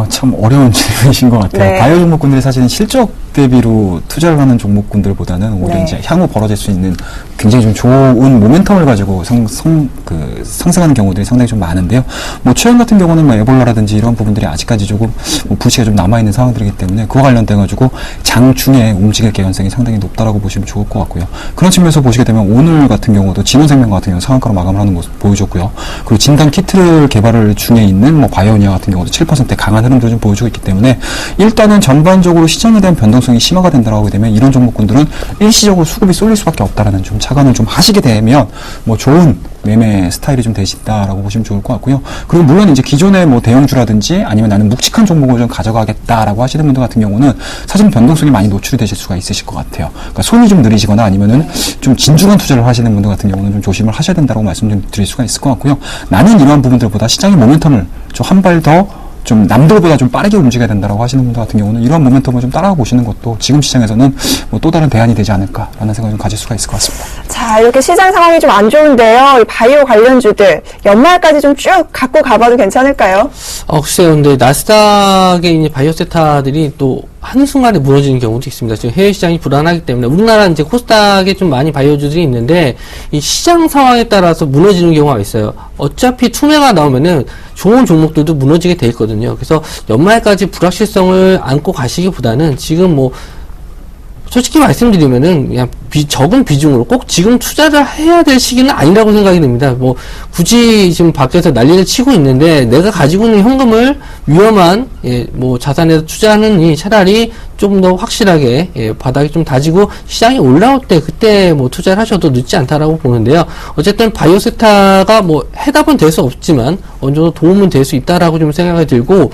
참 어려운 질문이신 것 같아요. 네. 바이오 종목군들이 사실은 실적 대비로 투자를 하는 종목군들보다는 오히려 네. 이제 향후 벌어질 수 있는 굉장히 좀 좋은 모멘텀을 가지고 상승하는 경우들이 상당히 좀 많은데요. 뭐 최근 같은 경우는 뭐 에볼라라든지 이런 부분들이 아직까지 조금 뭐 부시가 좀 남아있는 상황들이기 때문에 그와 관련돼 가지고 장중에 움직일 개연성이 상당히 높다라고 보시면 좋을 것 같고요. 그런 측면에서 보시게 되면 오늘 같은 경우도 진원생명 같은 경우 상한가로 마감을 하는 모습 보여줬고요. 그리고 진단 키트를 개발을 중에 있는 뭐 바이오니아 같은 경우도 7% 강한 흐름도 좀 보여주고 있기 때문에 일단은 전반적으로 시장에 대한 변동성이 심화가 된다고 하게 되면 이런 종목군들은 일시적으로 수급이 쏠릴 수밖에 없다라는 좀 착안을 좀 하시게 되면 뭐 좋은 매매 스타일이 좀 되신다라고 보시면 좋을 것 같고요. 그리고 물론 이제 기존의 뭐 대형주라든지 아니면 나는 묵직한 종목을 좀 가져가겠다라고 하시는 분들 같은 경우는 사실 변동성이 많이 노출이 되실 수가 있으실 것 같아요. 그러니까 손이 좀 느리시거나 아니면은 좀 진중한 투자를 하시는 분들 같은 경우는 좀 조심을 하셔야 된다고 말씀 좀 드릴 수가 있을 것 같고요. 나는 이러한 부분들보다 시장의 모멘텀을 좀 한 발 더 좀 남들보다 좀 빠르게 움직여야 된다라고 하시는 분들 같은 경우는 이러한 모멘텀을 좀 따라가 보시는 것도 지금 시장에서는 뭐 또 다른 대안이 되지 않을까라는 생각을 좀 가질 수가 있을 것 같습니다. 자, 이렇게 시장 상황이 좀 안 좋은데요. 이 바이오 관련주들 연말까지 좀 쭉 갖고 가봐도 괜찮을까요? 글쎄요. 근데 나스닥의 이제 바이오세타들이 또 한순간에 무너지는 경우도 있습니다. 지금 해외 시장이 불안하기 때문에 우리나라는 이제 코스닥에 좀 많이 바이오주들이 있는데 이 시장 상황에 따라서 무너지는 경우가 있어요. 어차피 투매가 나오면은 좋은 종목들도 무너지게 돼 있거든요. 그래서 연말까지 불확실성을 안고 가시기보다는 지금 뭐 솔직히 말씀드리면은 그냥 적은 비중으로 꼭 지금 투자를 해야 될 시기는 아니라고 생각이 됩니다. 뭐 굳이 지금 밖에서 난리를 치고 있는데 내가 가지고 있는 현금을 위험한 뭐 자산에서 투자하느니 차라리 좀 더 확실하게 바닥이 좀 다지고 시장이 올라올 때 그때 뭐 투자를 하셔도 늦지 않다라고 보는데요. 어쨌든 바이오세타가 뭐 해답은 될 수 없지만 어느 정도 도움은 될 수 있다라고 좀 생각이 들고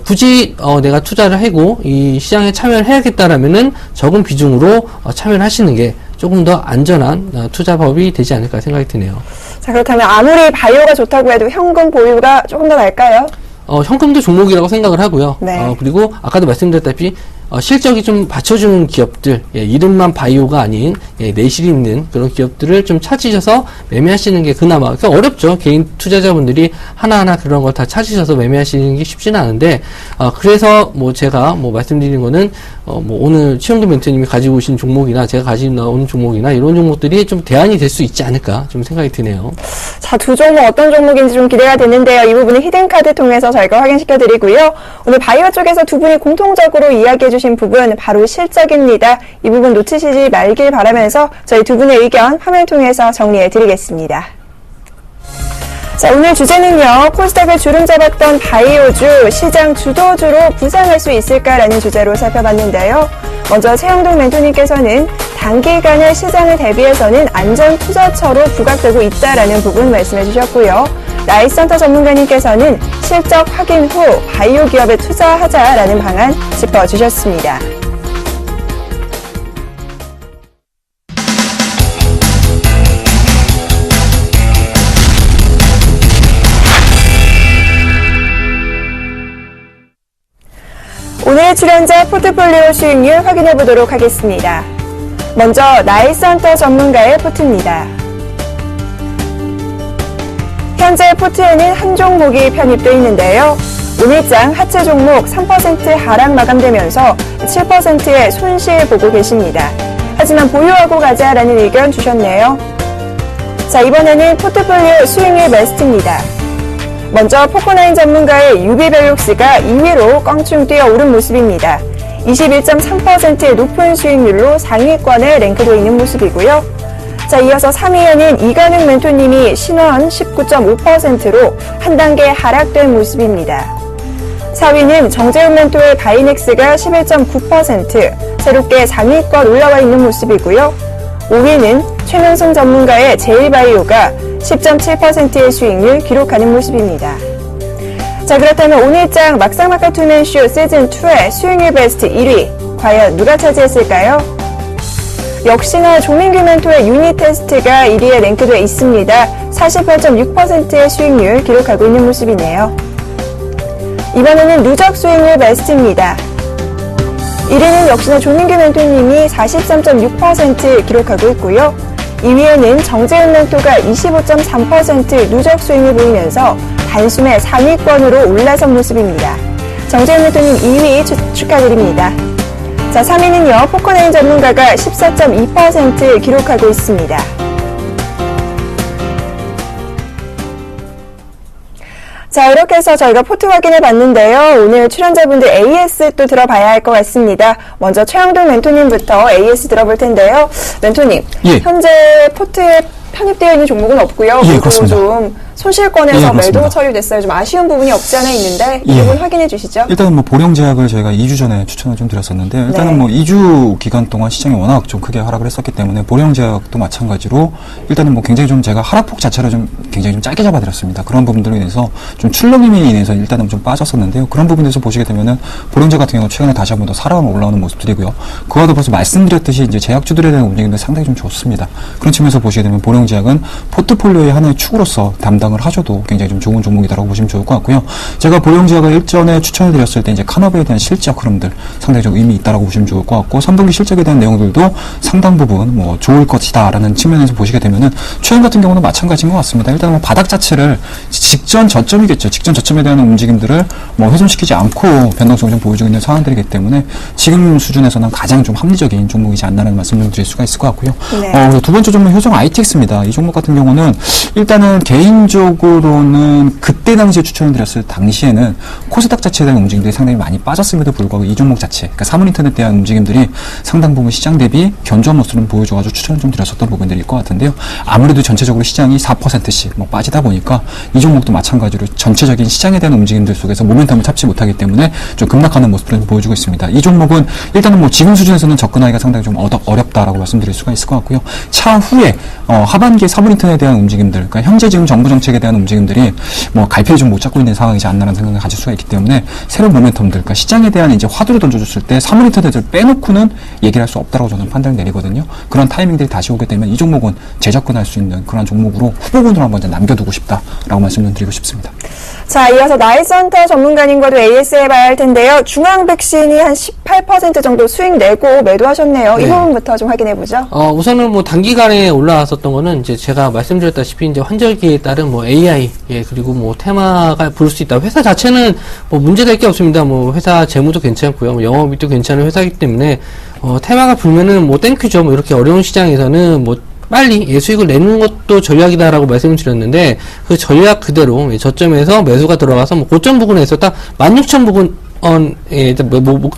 굳이 내가 투자를 하고 이 시장에 참여를 해야겠다라면은 적은 비중으로 참여를 하시는 게 조금 더 안전한 투자법이 되지 않을까 생각이 드네요. 자, 그렇다면 아무리 바이오가 좋다고 해도 현금 보유가 조금 더 나을까요? 현금도 종목이라고 생각을 하고요. 네. 그리고 아까도 말씀드렸다시피 실적이 좀 받쳐주는 기업들, 이름만 바이오가 아닌 내실이 있는 그런 기업들을 좀 찾으셔서 매매하시는 게 그나마 그러니까 어렵죠. 개인 투자자분들이 하나하나 그런 걸 다 찾으셔서 매매하시는 게 쉽지는 않은데 그래서 뭐 제가 뭐 말씀드리는 거는 뭐 오늘 최영도 멘토님이 가지고 오신 종목이나 제가 가지고 나온 종목이나 이런 종목들이 좀 대안이 될 수 있지 않을까 좀 생각이 드네요. 자, 두 종목 어떤 종목인지 좀 기대가 되는데요. 이 부분은 히든카드 통해서 저희가 확인시켜 드리고요. 오늘 바이오 쪽에서 두 분이 공통적으로 이야기해 주신 부분 바로 실적입니다. 이 부분 놓치시지 말길 바라면서 저희 두 분의 의견 화면 통해서 정리해 드리겠습니다. 자, 오늘 주제는요. 코스닥을 주름 잡았던 바이오주, 시장 주도주로 부상할 수 있을까라는 주제로 살펴봤는데요. 먼저 최영동 멘토님께서는 단기간의 시장을 대비해서는 안전 투자처로 부각되고 있다라는 부분 말씀해 주셨고요. 라이센터 전문가님께서는 실적 확인 후 바이오 기업에 투자하자라는 방안 짚어주셨습니다. 오늘의 출연자 포트폴리오 수익률 확인해 보도록 하겠습니다. 먼저 나이스헌터 전문가의 포트입니다. 현재 포트에는 한 종목이 편입되어 있는데요. 오늘장 하체 종목 3% 하락 마감되면서 7%의 손실 보고 계십니다. 하지만 보유하고 가자라는 의견 주셨네요. 자, 이번에는 포트폴리오 수익률 베스트입니다. 먼저 포코나인 전문가의 유비벨룩스가 2위로 껑충 뛰어오른 모습입니다. 21.3%의 높은 수익률로 상위권에 랭크되어 있는 모습이고요. 자, 이어서 3위에는 이관욱 멘토님이 신원 19.5%로 한 단계 하락된 모습입니다. 4위는 정재훈 멘토의 바이넥스가 11.9%, 새롭게 상위권 올라와 있는 모습이고요. 5위는 최명승 전문가의 제일바이오가 10.7%의 수익률 기록하는 모습입니다. 자, 그렇다면 오늘장 막상막하 투맨쇼 시즌2의 수익률 베스트 1위, 과연 누가 차지했을까요? 역시나 조민규 멘토의 유닛 테스트가 1위에 랭크되어 있습니다. 48.6%의 수익률 기록하고 있는 모습이네요. 이번에는 누적 수익률 베스트입니다. 1위는 역시나 조민규 멘토님이 43.6% 기록하고 있고요. 2위에는 정재훈 멘토가 25.3% 누적 수익률 보이면서 단숨에 상위권으로 올라선 모습입니다. 정재훈 멘토님 2위 축하드립니다. 자, 3위는요, 포코나인 전문가가 14.2% 기록하고 있습니다. 자, 이렇게 해서 저희가 포트 확인해 봤는데요. 오늘 출연자분들 AS 또 들어봐야 할 것 같습니다. 먼저 최영동 멘토님부터 AS 들어볼 텐데요. 멘토님, 예. 현재 포트에 편입되어 있는 종목은 없고요. 예, 모두 그렇습니다. 좀 손실권에서 예, 매도 그렇습니다. 처리됐어요. 좀 아쉬운 부분이 없지 않아 있는데 이 예. 부분 확인해 주시죠. 일단은 뭐 보령제약을 저희가 2주 전에 추천을 좀 드렸었는데 일단은 네. 뭐 2주 기간 동안 시장이 워낙 좀 크게 하락을 했었기 때문에 보령제약도 마찬가지로 일단은 뭐 굉장히 좀 제가 하락폭 자체를 좀 굉장히 좀 짧게 잡아드렸습니다. 그런 부분들로 인해서 좀 출렁임이 인해서 일단은 좀 빠졌었는데요. 그런 부분에서 보시게 되면은 보령제약 같은 경우 최근에 다시 한번 더 살아오는 올라오는 모습들이고요. 그와도 벌써 말씀드렸듯이 이제 제약주들에 대한 움직임도 상당히 좀 좋습니다. 그런 측면에서 보시게 되면 보령제약은 포트폴리오의 하나의 축으로서 담당을 하셔도 굉장히 좀 좋은 종목이다라고 보시면 좋을 것 같고요. 제가 보령제약을 일전에 추천을 드렸을 때 이제 카나베에 대한 실적 흐름들 상당히 좀 의미 있다라고 보시면 좋을 것 같고 3분기 실적에 대한 내용들도 상당 부분 뭐 좋을 것이다라는 측면에서 보시게 되면은 최근 같은 경우는 마찬가지인 것 같습니다. 일단 뭐 바닥 자체를 직전 저점이겠죠. 직전 저점에 대한 움직임들을 뭐 훼손시키지 않고 변동성을 좀 보여주고 있는 상황들이기 때문에 지금 수준에서는 가장 좀 합리적인 종목이지 않나라는 말씀을 드릴 수가 있을 것 같고요. 네. 그리고 두 번째 종목 효정 ITX입니다. 이 종목 같은 경우는 일단은 개인적으로는 그때 당시에 추천을 드렸을 당시에는 코스닥 자체에 대한 움직임들이 상당히 많이 빠졌음에도 불구하고 이 종목 자체, 그러니까 사물인터넷에 대한 움직임들이 상당 부분 시장 대비 견조한 모습을 보여줘가지고 추천을 좀 드렸었던 부분들일 것 같은데요. 아무래도 전체적으로 시장이 4%씩 뭐 빠지다 보니까 이 종목도 마찬가지로 전체적인 시장에 대한 움직임들 속에서 모멘텀을 잡지 못하기 때문에 좀 급락하는 모습을 좀 보여주고 있습니다. 이 종목은 일단은 뭐 지금 수준에서는 접근하기가 상당히 좀 어렵다라고 말씀드릴 수가 있을 것 같고요. 차후에 하반기에 사물인터넷에 대한 움직임들, 그러니까 현재 지금 정부 정책에 대한 움직임들이 뭐 갈피를 좀 못 잡고 있는 상황이지 않나라는 생각을 가질 수가 있기 때문에 새로운 모멘텀들, 그러니까 시장에 대한 이제 화두를 던져줬을 때 사물인터넷을 빼놓고는 얘기를 할 수 없다고 저는 판단을 내리거든요. 그런 타이밍들이 다시 오게 되면 이 종목은 재접근할 수 있는 그런 종목으로 후보군으로 한번 남겨두고 싶다라고 말씀을 드리고 싶습니다. 자, 이어서 나이스헌터 전문가님과도 AS 해봐야 할 텐데요. 중앙 백신이 한 18% 정도 수익 내고 매도하셨네요. 이 네. 부분부터 좀 확인해보죠. 우선은 뭐 단기간에 올라왔었던 거는 이제 제가 말씀드렸다시피 이제 환절기에 따른 뭐 AI, 예, 그리고 뭐 테마가 부를 수 있다. 회사 자체는 뭐 문제될 게 없습니다. 뭐 회사 재무도 괜찮고요. 뭐 영업이익도 괜찮은 회사이기 때문에, 테마가 불면은 뭐 땡큐죠. 뭐 이렇게 어려운 시장에서는 뭐 빨리 수익을 내는 것도 전략이다라고 말씀을 드렸는데 그 전략 그대로 저점에서 매수가 들어가서 뭐 고점 부근에서 딱 16,000 부근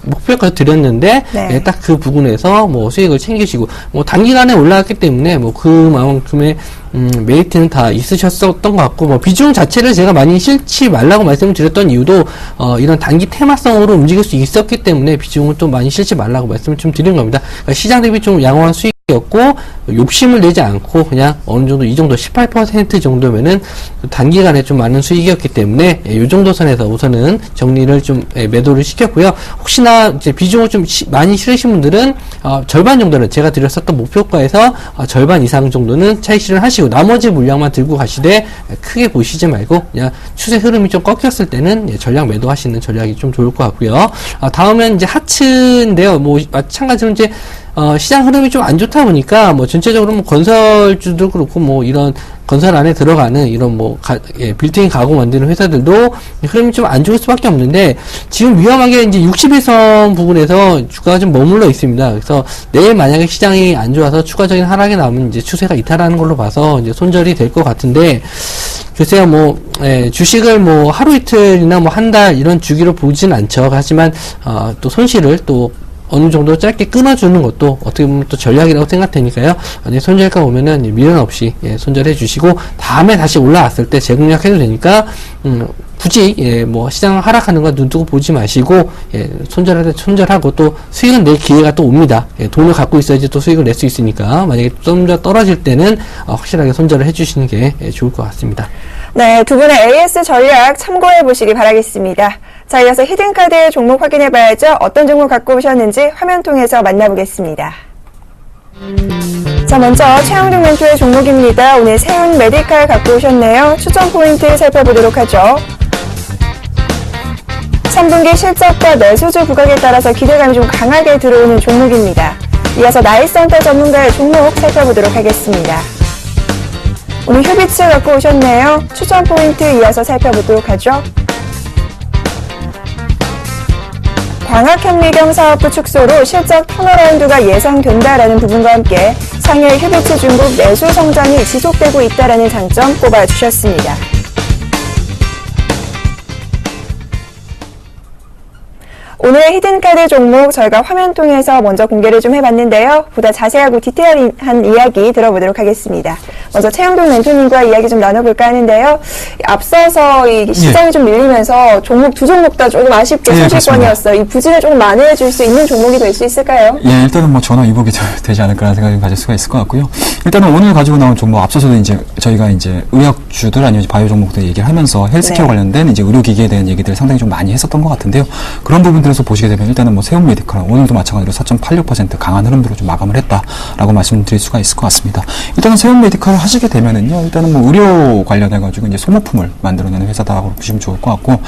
목표까지 드렸는데 네. 딱 그 부분에서 뭐 수익을 챙기시고 뭐 단기간에 올라왔기 때문에 뭐 그만큼의 메리트는 다 있으셨었던 것 같고 뭐 비중 자체를 제가 많이 실지 말라고 말씀을 드렸던 이유도 이런 단기 테마성으로 움직일 수 있었기 때문에 비중을 좀 많이 실지 말라고 말씀을 좀 드린 겁니다. 그러니까 시장 대비 좀 양호한 수익이었고 욕심을 내지 않고 그냥 어느 정도 이 정도 18% 정도면은 단기간에 좀 많은 수익이었기 때문에 이 정도 선에서 우선은 정리를 좀 매도를 시켰고요. 혹시나 이제 비중을 좀 많이 실으신 분들은 절반 정도는 제가 드렸었던 목표가에서 절반 이상 정도는 차익 실현을 하시고 나머지 물량만 들고 가시되 크게 보시지 말고 그냥 추세 흐름이 좀 꺾였을 때는 전략 매도하시는 전략이 좀 좋을 것 같고요. 다음은 이제 하츠인데요. 뭐 마찬가지로 이제 시장 흐름이 좀 안 좋다 보니까 뭐 전체적으로 뭐 건설주도 그렇고 뭐 이런 건설 안에 들어가는 이런 뭐 빌트인 가구 만드는 회사들도 흐름이 좀 안 좋을 수밖에 없는데 지금 위험한 게 이제 61선 부분에서 주가가 좀 머물러 있습니다. 그래서 내일 만약에 시장이 안 좋아서 추가적인 하락이 나오면 이제 추세가 이탈하는 걸로 봐서 이제 손절이 될 것 같은데 글쎄요, 뭐, 주식을 뭐, 하루 이틀이나 뭐, 한 달, 이런 주기로 보진 않죠. 하지만, 또 손실을 또, 어느 정도 짧게 끊어주는 것도 어떻게 보면 또 전략이라고 생각되니까요. 만약에 손절가 오면은 미련 없이, 손절해 주시고, 다음에 다시 올라왔을 때 재공략해도 되니까, 굳이, 뭐, 시장 하락하는 거 눈 뜨고 보지 마시고, 손절할 때 손절하고 또 수익은 낼 기회가 또 옵니다. 돈을 갖고 있어야지 또 수익을 낼 수 있으니까, 만약에 좀 더 떨어질 때는, 확실하게 손절을 해주시는 게 좋을 것 같습니다. 네, 두 분의 AS 전략 참고해 보시기 바라겠습니다. 자, 이어서 히든카드의 종목 확인해 봐야죠. 어떤 종목 갖고 오셨는지 화면 통해서 만나보겠습니다. 자, 먼저 최영중 멘토의 종목입니다. 오늘 세운 메디칼 갖고 오셨네요. 추천 포인트 살펴보도록 하죠. 3분기 실적과 매수주 부각에 따라서 기대감이 좀 강하게 들어오는 종목입니다. 이어서 나이센터 전문가의 종목 살펴보도록 하겠습니다. 오늘 휴비츠 갖고 오셨네요. 추천 포인트 이어서 살펴보도록 하죠. 광학현미경 사업부 축소로 실적 턴어라운드가 예상된다라는 부분과 함께 상해 휴비츠 중국 매수 성장이 지속되고 있다라는 장점 꼽아주셨습니다. 오늘의 히든카드 종목 저희가 화면 통해서 먼저 공개를 좀 해봤는데요. 보다 자세하고 디테일한 이야기 들어보도록 하겠습니다. 먼저 최영동 멘토님과 이야기 좀 나눠볼까 하는데요. 앞서서 이 시장이 좀 밀리면서 종목 두 종목 다 조금 아쉽게 손실권이었어요. 이 부진을 조금 만회해줄 수 있는 종목이 될 수 있을까요? 예, 일단은 뭐 전화 위복이 되지 않을까라는 생각을 가질 수가 있을 것 같고요. 일단은 오늘 가지고 나온 종목 앞서서도 이제 저희가 이제 의약주들 아니면 바이오 종목들 얘기를 하면서 헬스케어 관련된 이제 의료기기에 대한 얘기들을 상당히 좀 많이 했었던 것 같은데요. 그런 부분들에서 보시게 되면 일단은 뭐 세운 메디칼 오늘도 마찬가지로 4.86% 강한 흐름으로 좀 마감을 했다라고 말씀드릴 수가 있을 것 같습니다. 일단은 세운 메디칼 하시게 되면은요, 일단은 뭐 의료 관련해가지고 이제 소모품을 만들어내는 회사다라고 보시면 좋을 것 같고,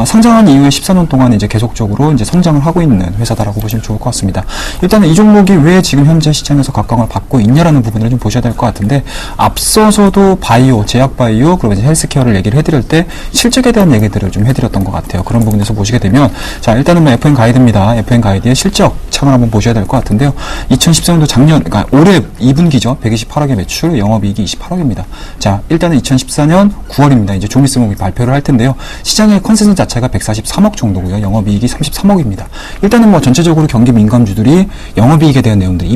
상장한 이후에 14년 동안 이제 계속적으로 이제 성장을 하고 있는 회사다라고 보시면 좋을 것 같습니다. 일단은 이 종목이 왜 지금 현재 시장에서 각광을 받고 있냐라는 부분을 좀 보셔야 될 것 같은데, 앞서서도 바이오, 제약 바이오, 그리고 이제 헬스케어를 얘기를 해드릴 때 실적에 대한 얘기들을 좀 해드렸던 것 같아요. 그런 부분에서 보시게 되면, 자, 일단은 뭐 FN 가이드입니다. FN 가이드의 실적 창을 한번 보셔야 될 것 같은데요. 2014년도 작년, 그러니까 올해 2분기죠. 128억의 매출, 영업이익이 28억입니다. 자, 일단은 2014년 9월입니다. 이제 좀 있으면 발표를 할 텐데요. 시장의 컨센서스 자체가 143억 정도고요. 영업이익이 33억입니다. 일단은 뭐 전체적으로 경기 민감주들이 영업이익에 대한 내용들,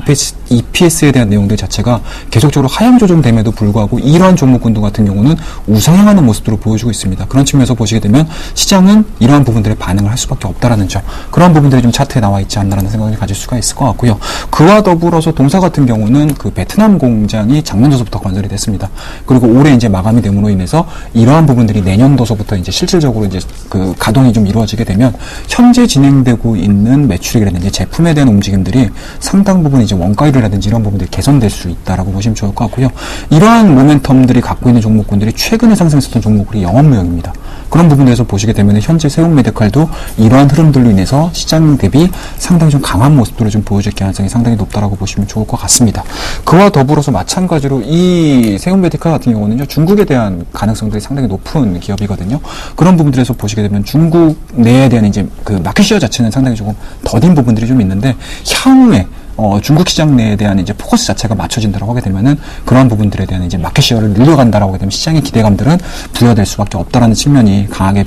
EPS에 대한 내용들 자체가 계속적으로 하향 조정됨에도 불구하고 이러한 종목군들 같은 경우는 우상향하는 모습들을 보여주고 있습니다. 그런 측면에서 보시게 되면 시장은 이러한 부분들에 반응을 할 수밖에 없다라는 점, 그런 부분들이 좀 차트에 나와 있지 않나라는 생각을 가질 수가 있을 것 같고요. 그와 더불어서 동사 같은 경우는 그 베트남 공장이 작년도서부터 건설이 됐습니다. 그리고 올해 이제 마감이 됨으로 인해서 이러한 부분들이 내년도서부터 이제 실질적으로 이제 그 가동이 좀 이루어지게 되면 현재 진행되고 있는 매출이라든지 제품에 대한 움직임들이 상당 부분 이제 원가율이라든지 이런 부분들이 개선될 수 있다라고 보시면 좋을 것 같고요. 이러한 모멘텀들이 갖고 있는 종목군들이 최근에 상승했었던 종목들이 영업무역입니다. 그런 부분에서 보시게 되면 현재 세운 메디칼도 이러한 흐름들로 인해서 시장 대비 상당히 좀 강한 모습들을 좀 보여줄 가능성이 상당히 높다라고 보시면 좋을 것 같습니다. 그와 더불어서 마찬가지로 이 세운 메디칼 같은 경우는요, 중국에 대한 가능성들이 상당히 높은 기업이거든요. 그런 부분들에서 보시게 되면 중국 내에 대한 이제 그 마켓시어 자체는 상당히 조금 더딘 부분들이 좀 있는데, 향후에 중국 시장 내에 대한 이제 포커스 자체가 맞춰진다고 하게 되면은 그러한 부분들에 대한 이제 마켓시어를 늘려간다라고 하게 되면 시장의 기대감들은 부여될 수밖에 없다라는 측면이 강하게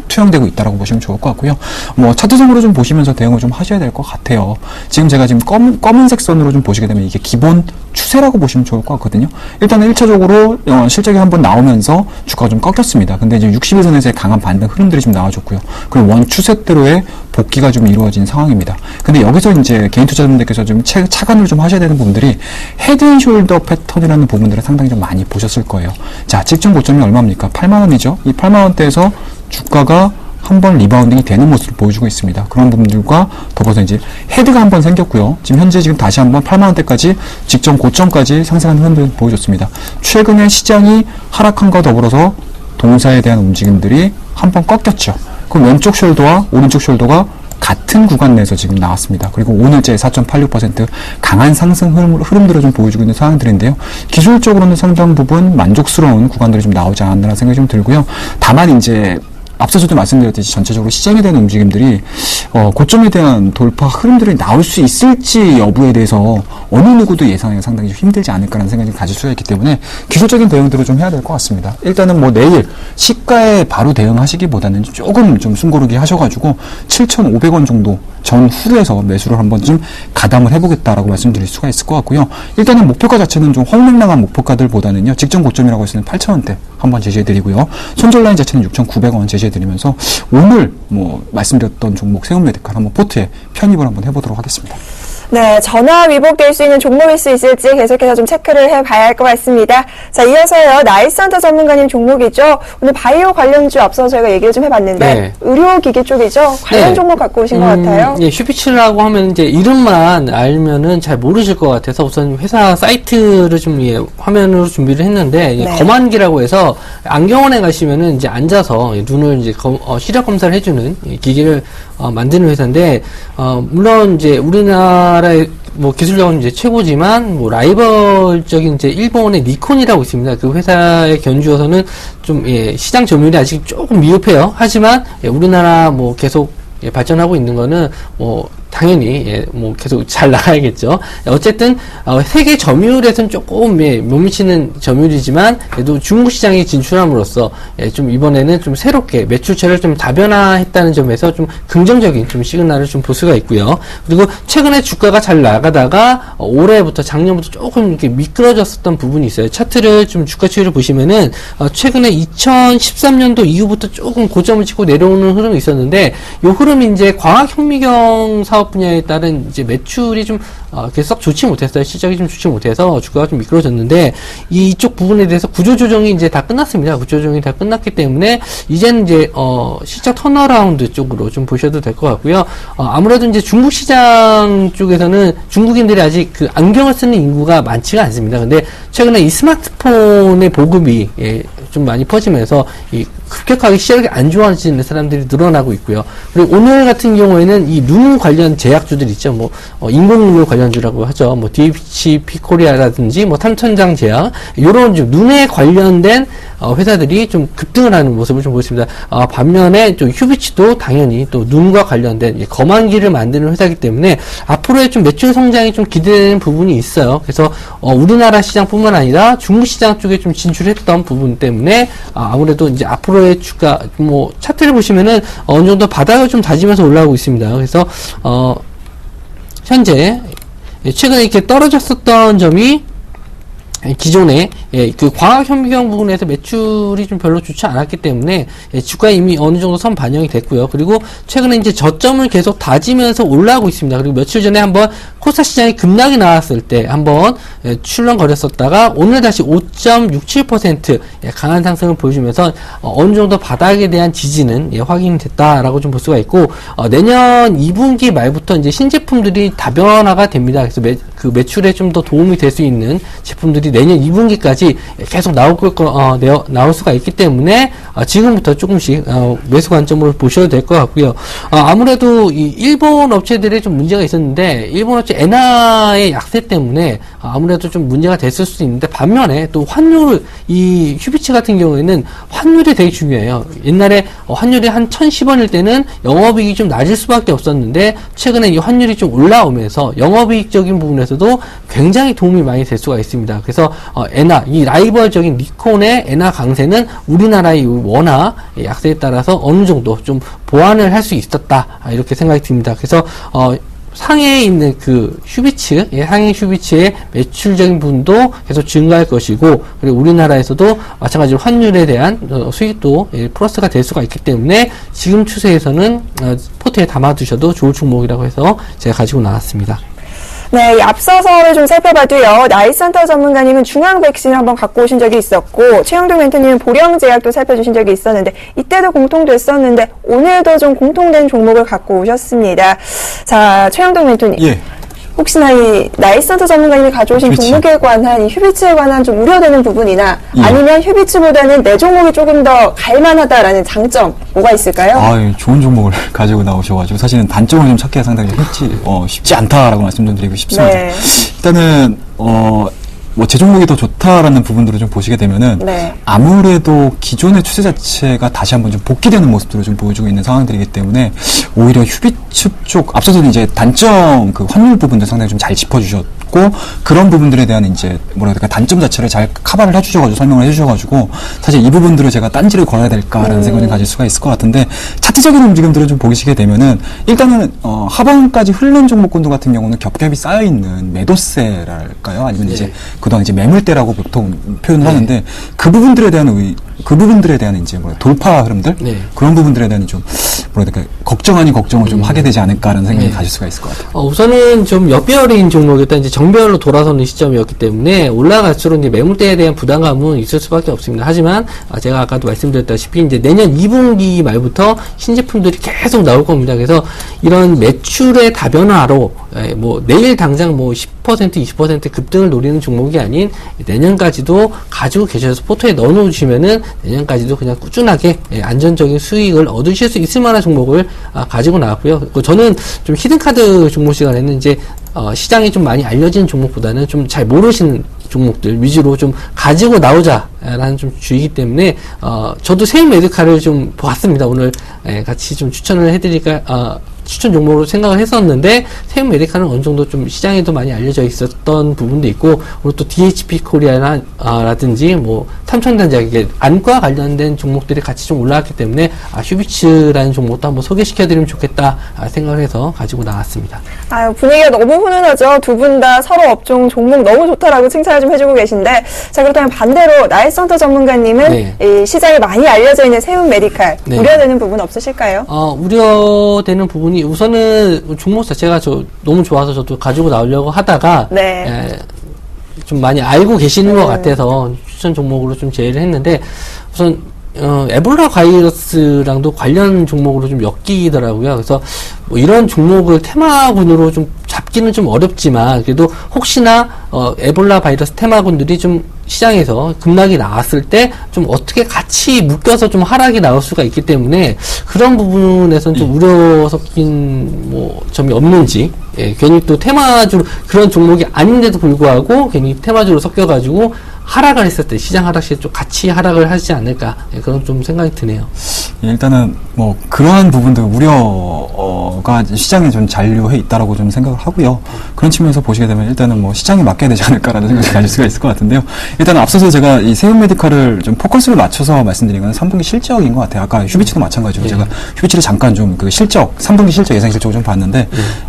투영되고 있다라고 보시면 좋을 것 같고요. 뭐 차트적으로 좀 보시면서 대응을 좀 하셔야 될 것 같아요. 지금 제가 지금 검은색 선으로 좀 보시게 되면 이게 기본 추세라고 보시면 좋을 것 같거든요. 일단은 1차적으로 실적이 한번 나오면서 주가가 좀 꺾였습니다. 근데 이제 61선에서의 강한 반등 흐름들이 좀 나와줬고요. 그리고 원 추세대로의 복귀가 좀 이루어진 상황입니다. 근데 여기서 이제 개인 투자자분들께서 좀 차관을 좀 하셔야 되는 부분들이 헤드앤숄더 패턴이라는 부분들을 상당히 좀 많이 보셨을 거예요. 자, 직전 고점이 얼마입니까? 8만원이죠. 이 8만원대에서 주가가 한번 리바운딩이 되는 모습을 보여주고 있습니다. 그런 부분들과 더불어서 이제 헤드가 한번 생겼고요. 지금 현재 지금 다시 한번 8만원대까지 직전 고점까지 상승하는 흐름들을 보여줬습니다. 최근에 시장이 하락한과 더불어서 동사에 대한 움직임들이 한번 꺾였죠. 그럼 왼쪽 숄더와 오른쪽 숄더가 같은 구간 내에서 지금 나왔습니다. 그리고 오늘째 4.86% 강한 상승 흐름들을 좀 보여주고 있는 상황들인데요. 기술적으로는 상당 부분 만족스러운 구간들이 좀 나오지 않았나라는 생각이 좀 들고요. 다만 이제 앞서서도 말씀드렸듯이 전체적으로 시장에 대한 움직임들이 고점에 대한 돌파 흐름들이 나올 수 있을지 여부에 대해서 어느 누구도 예상하기가 상당히 좀 힘들지 않을까라는 생각이 좀 가질 수가 있기 때문에 기술적인 대응들을 좀 해야 될 것 같습니다. 일단은 뭐 내일 시가에 바로 대응하시기보다는 조금 좀 숨고르기 하셔가지고 7,500원 정도 전후에서 매수를 한번 좀 가담을 해보겠다라고 말씀드릴 수가 있을 것 같고요. 일단은 목표가 자체는 좀 허무맹랑한 목표가들보다는요, 직전 고점이라고 할 수 있는 8,000원대 한번 제시해드리고요. 손절 라인 자체는 6,900원 제시해드리면서 오늘 뭐 말씀드렸던 종목 세움메디칼 한번 포트에 편입을 한번 해보도록 하겠습니다. 네, 전화 위복될 수 있는 종목일 수 있을지 계속해서 좀 체크를 해봐야 할 것 같습니다. 자, 이어서요, 나이스헌터 전문가님 종목이죠. 오늘 바이오 관련주 앞서 저희가 얘기를 좀 해봤는데, 네. 의료기기 쪽이죠. 관련 네. 종목 갖고 오신 것 같아요. 예, 슈피츠라고 하면 이제 이름만 알면은 잘 모르실 것 같아서 우선 회사 사이트를 좀 화면으로 준비를 했는데, 네. 검안기라고 해서 안경원에 가시면은 이제 앉아서 눈을 이제 시력 검사를 해주는 기기를 만드는 회사인데, 물론 이제 우리나라의 뭐 기술력은 이제 최고지만 뭐 라이벌적인 이제 일본의 니콘이라고 있습니다. 그 회사의 견주어서는 좀 시장 점유율이 아직 조금 미흡해요. 하지만 우리나라 뭐 계속 발전하고 있는 거는 뭐 당연히 뭐 계속 잘 나가야겠죠. 어쨌든 세계 점유율에서는 조금 못 미치는 점유율이지만 그래도 중국 시장에 진출함으로써 좀 이번에는 좀 새롭게 매출처를 좀 다변화했다는 점에서 좀 긍정적인 좀 시그널을 좀 볼 수가 있고요. 그리고 최근에 주가가 잘 나가다가 올해부터 작년부터 조금 이렇게 미끄러졌었던 부분이 있어요. 차트를 좀 주가 추이를 보시면은 최근에 2013년도 이후부터 조금 고점을 찍고 내려오는 흐름이 있었는데 이 흐름이 이제 과학 현미경 사업 분야에 따른 이제 매출이 좀 계속 좋지 못했어요. 실적이 좀 좋지 못해서 주가가 좀 미끄러졌는데 이쪽 부분에 대해서 구조조정이 이제 다 끝났습니다. 구조조정이 다 끝났기 때문에 이제는 이제 실적 턴어라운드 쪽으로 좀 보셔도 될 것 같고요. 아무래도 이제 중국 시장 쪽에서는 중국인들이 아직 그 안경을 쓰는 인구가 많지가 않습니다. 근데 최근에 이 스마트폰의 보급이 좀 많이 퍼지면서 이 급격하게 시력이 안 좋아지는 사람들이 늘어나고 있고요. 그리고 오늘 같은 경우에는 이 눈 관련 제약주들 있죠. 뭐 인공눈물 관련주라고 하죠. 뭐 DHP 코리아라든지 뭐 삼천장 제약 이런 눈에 관련된 회사들이 좀 급등을 하는 모습을 좀 보였습니다. 반면에 좀 휴비치도 당연히 또 눈과 관련된 검안기를 만드는 회사이기 때문에 앞으로의 좀 매출 성장이 좀 기대되는 부분이 있어요. 그래서 우리나라 시장뿐만 아니라 중국 시장 쪽에 좀 진출했던 부분 때문에 아무래도 이제 앞으로의 주가 뭐 차트를 보시면은 어느 정도 바닥을 좀 다지면서 올라오고 있습니다. 그래서 현재 최근에 이렇게 떨어졌었던 점이 기존에 그 광학 현미경 부분에서 매출이 좀 별로 좋지 않았기 때문에 주가에 이미 어느 정도 선 반영이 됐고요. 그리고 최근에 이제 저점을 계속 다지면서 올라오고 있습니다. 그리고 며칠 전에 한번 코스닥 시장이 급락이 나왔을 때 한번 출렁거렸었다가 오늘 다시 5.67% 강한 상승을 보여주면서 어느 정도 바닥에 대한 지지는 확인됐다라고 좀 볼 수가 있고 내년 2분기 말부터 이제 신제품들이 다변화가 됩니다. 그래서 그 매출에 좀 더 도움이 될 수 있는 제품들이 내년 2분기까지 계속 나올 수가 있기 때문에 지금부터 조금씩 매수 관점으로 보셔도 될 것 같고요. 아무래도 이 일본 업체들의 좀 문제가 있었는데 일본 업체 엔화의 약세 때문에 아무래도 좀 문제가 됐을 수도 있는데 반면에 또 환율 이 휴비치 같은 경우에는 환율이 되게 중요해요. 옛날에 환율이 한 1,010원일 때는 영업이익이 좀 낮을 수밖에 없었는데 최근에 이 환율이 좀 올라오면서 영업이익적인 부분에서도 굉장히 도움이 많이 될 수가 있습니다. 그래서 엔화 이 라이벌적인 니콘의 엔화 강세는 우리나라의 원화 약세에 따라서 어느 정도 좀 보완을 할 수 있었다 이렇게 생각이 듭니다. 그래서 상해에 있는 그 휴비츠, 상해 휴비츠의 매출적인 부분도 계속 증가할 것이고, 그리고 우리나라에서도 마찬가지로 환율에 대한 수익도 플러스가 될 수가 있기 때문에 지금 추세에서는 포트에 담아두셔도 좋을 종목이라고 해서 제가 가지고 나왔습니다. 네, 앞서서를 좀 살펴봐도요. 나이스헌터 전문가님은 중앙 백신을 한번 갖고 오신 적이 있었고 최영동 멘토님은 보령제약도 살펴주신 적이 있었는데 이때도 공통됐었는데 오늘도 좀 공통된 종목을 갖고 오셨습니다. 자, 최영동 멘토님. 예. 혹시나 이 나이스헌터 전문가님이 가져오신 휴비츠. 종목에 관한 이 휴비츠에 관한 좀 우려되는 부분이나 예. 아니면 휴비츠보다는 내 종목이 조금 더 갈만하다라는 장점 뭐가 있을까요? 아, 예, 좋은 종목을 가지고 나오셔가지고 사실은 단점을 좀 찾기가 상당히 쉽지 않다라고 말씀 좀 드리고 싶습니다. 네. 일단은 뭐 제 종목이 더 좋다라는 부분들을 좀 보시게 되면은 네. 아무래도 기존의 추세 자체가 다시 한번 좀 복귀되는 모습들을 좀 보여주고 있는 상황들이기 때문에 오히려 휴비츠 쪽 앞서서는 이제 단점 그 환율 부분들 상당히 좀 잘 짚어주셨고 그런 부분들에 대한 이제 뭐라 그럴까 단점 자체를 잘 커버를 해주셔가지고 설명을 해주셔가지고 사실 이 부분들을 제가 딴지를 걸어야 될까라는 생각을 가질 수가 있을 것 같은데 차트적인 움직임들을 좀 보시게 되면은 일단은 하반까지 흐르는 종목군들 같은 경우는 겹겹이 쌓여 있는 매도세랄까요? 아니면 이제 그동안 이제 매물대라고 보통 표현을 하는데 그 부분들에 대한 이제 돌파 흐름들 그런 부분들에 대한 좀 뭐라 그럴까 걱정 아닌 걱정을 좀 하게 되지 않을까라는 생각이 가질 수가 있을 것 같아요. 우선은 좀 역배열인 종목이었다 이제 정배열로 돌아서는 시점이었기 때문에 올라갈수록 이제 매물대에 대한 부담감은 있을 수밖에 없습니다. 하지만 제가 아까도 말씀드렸다시피 이제 내년 2분기 말부터 신제품들이 계속 나올 겁니다. 그래서 이런 매출의 다변화로 뭐 내일 당장 뭐 10% 20% 급등을 노리는 종목이 아닌 내년까지도 가지고 계셔서 포트에 넣어놓으시면은 내년까지도 그냥 꾸준하게 안전적인 수익을 얻으실 수 있을 만한 종목을 가지고 나왔고요. 저는 좀 히든카드 종목 시간에는 이제 시장이 좀 많이 알려진 종목보다는 좀 잘 모르시는 종목들 위주로 좀 가지고 나오자라는 좀 주의이기 때문에 저도 세임 메디칼을 좀 봤습니다. 오늘 같이 좀 추천을 해드릴까 추천 종목으로 생각을 했었는데 세움 메디칼은 어느 정도 좀 시장에도 많이 알려져 있었던 부분도 있고 그리고 또 DHP 코리아라든지 뭐 삼천단자 안과 관련된 종목들이 같이 좀 올라왔기 때문에 휴비츠라는 종목도 한번 소개시켜드리면 좋겠다 생각을 해서 가지고 나왔습니다. 분위기가 너무 훈훈하죠. 두 분 다 서로 업종 종목 너무 좋다라고 칭찬을 좀 해주고 계신데 자 그렇다면 반대로 나이스헌터 전문가님은 이 시장에 많이 알려져 있는 세움 메디칼 우려되는 부분 없으실까요? 우려되는 부분이 우선은 종목 자체가 너무 좋아서 저도 가지고 나오려고 하다가 좀 많이 알고 계시는 것 같아서 추천 종목으로 좀 제외를 했는데 우선 에볼라 바이러스랑도 관련 종목으로 좀 엮이더라고요. 그래서 뭐 이런 종목을 테마군으로 좀 잡기는 좀 어렵지만 그래도 혹시나 에볼라 바이러스 테마군들이 좀 시장에서 급락이 나왔을 때 좀 어떻게 같이 묶여서 좀 하락이 나올 수가 있기 때문에 그런 부분에서는 좀 우려 섞인 뭐 점이 없는지 괜히 또 테마주로 그런 종목이 아닌데도 불구하고 괜히 테마주로 섞여가지고 하락을 했을 때 시장 하락 시에 좀 같이 하락을 하지 않을까 그런 좀 생각이 드네요. 일단은 뭐 그러한 부분들 우려가 시장에 좀 잔류해 있다라고 좀 생각을 하고요. 그런 측면에서 보시게 되면 일단은 뭐 시장에 맡겨야 되지 않을까라는 생각을 가질 수가 있을 것 같은데요. 일단 앞서서 제가 이 세움 메디칼을 좀 포커스를 맞춰서 말씀드린 건 3분기 실적인 것 같아요. 아까 휴비츠도 마찬가지로 제가 휴비츠를 잠깐 좀 그 실적 3분기 실적 예상 실적을 좀 봤는데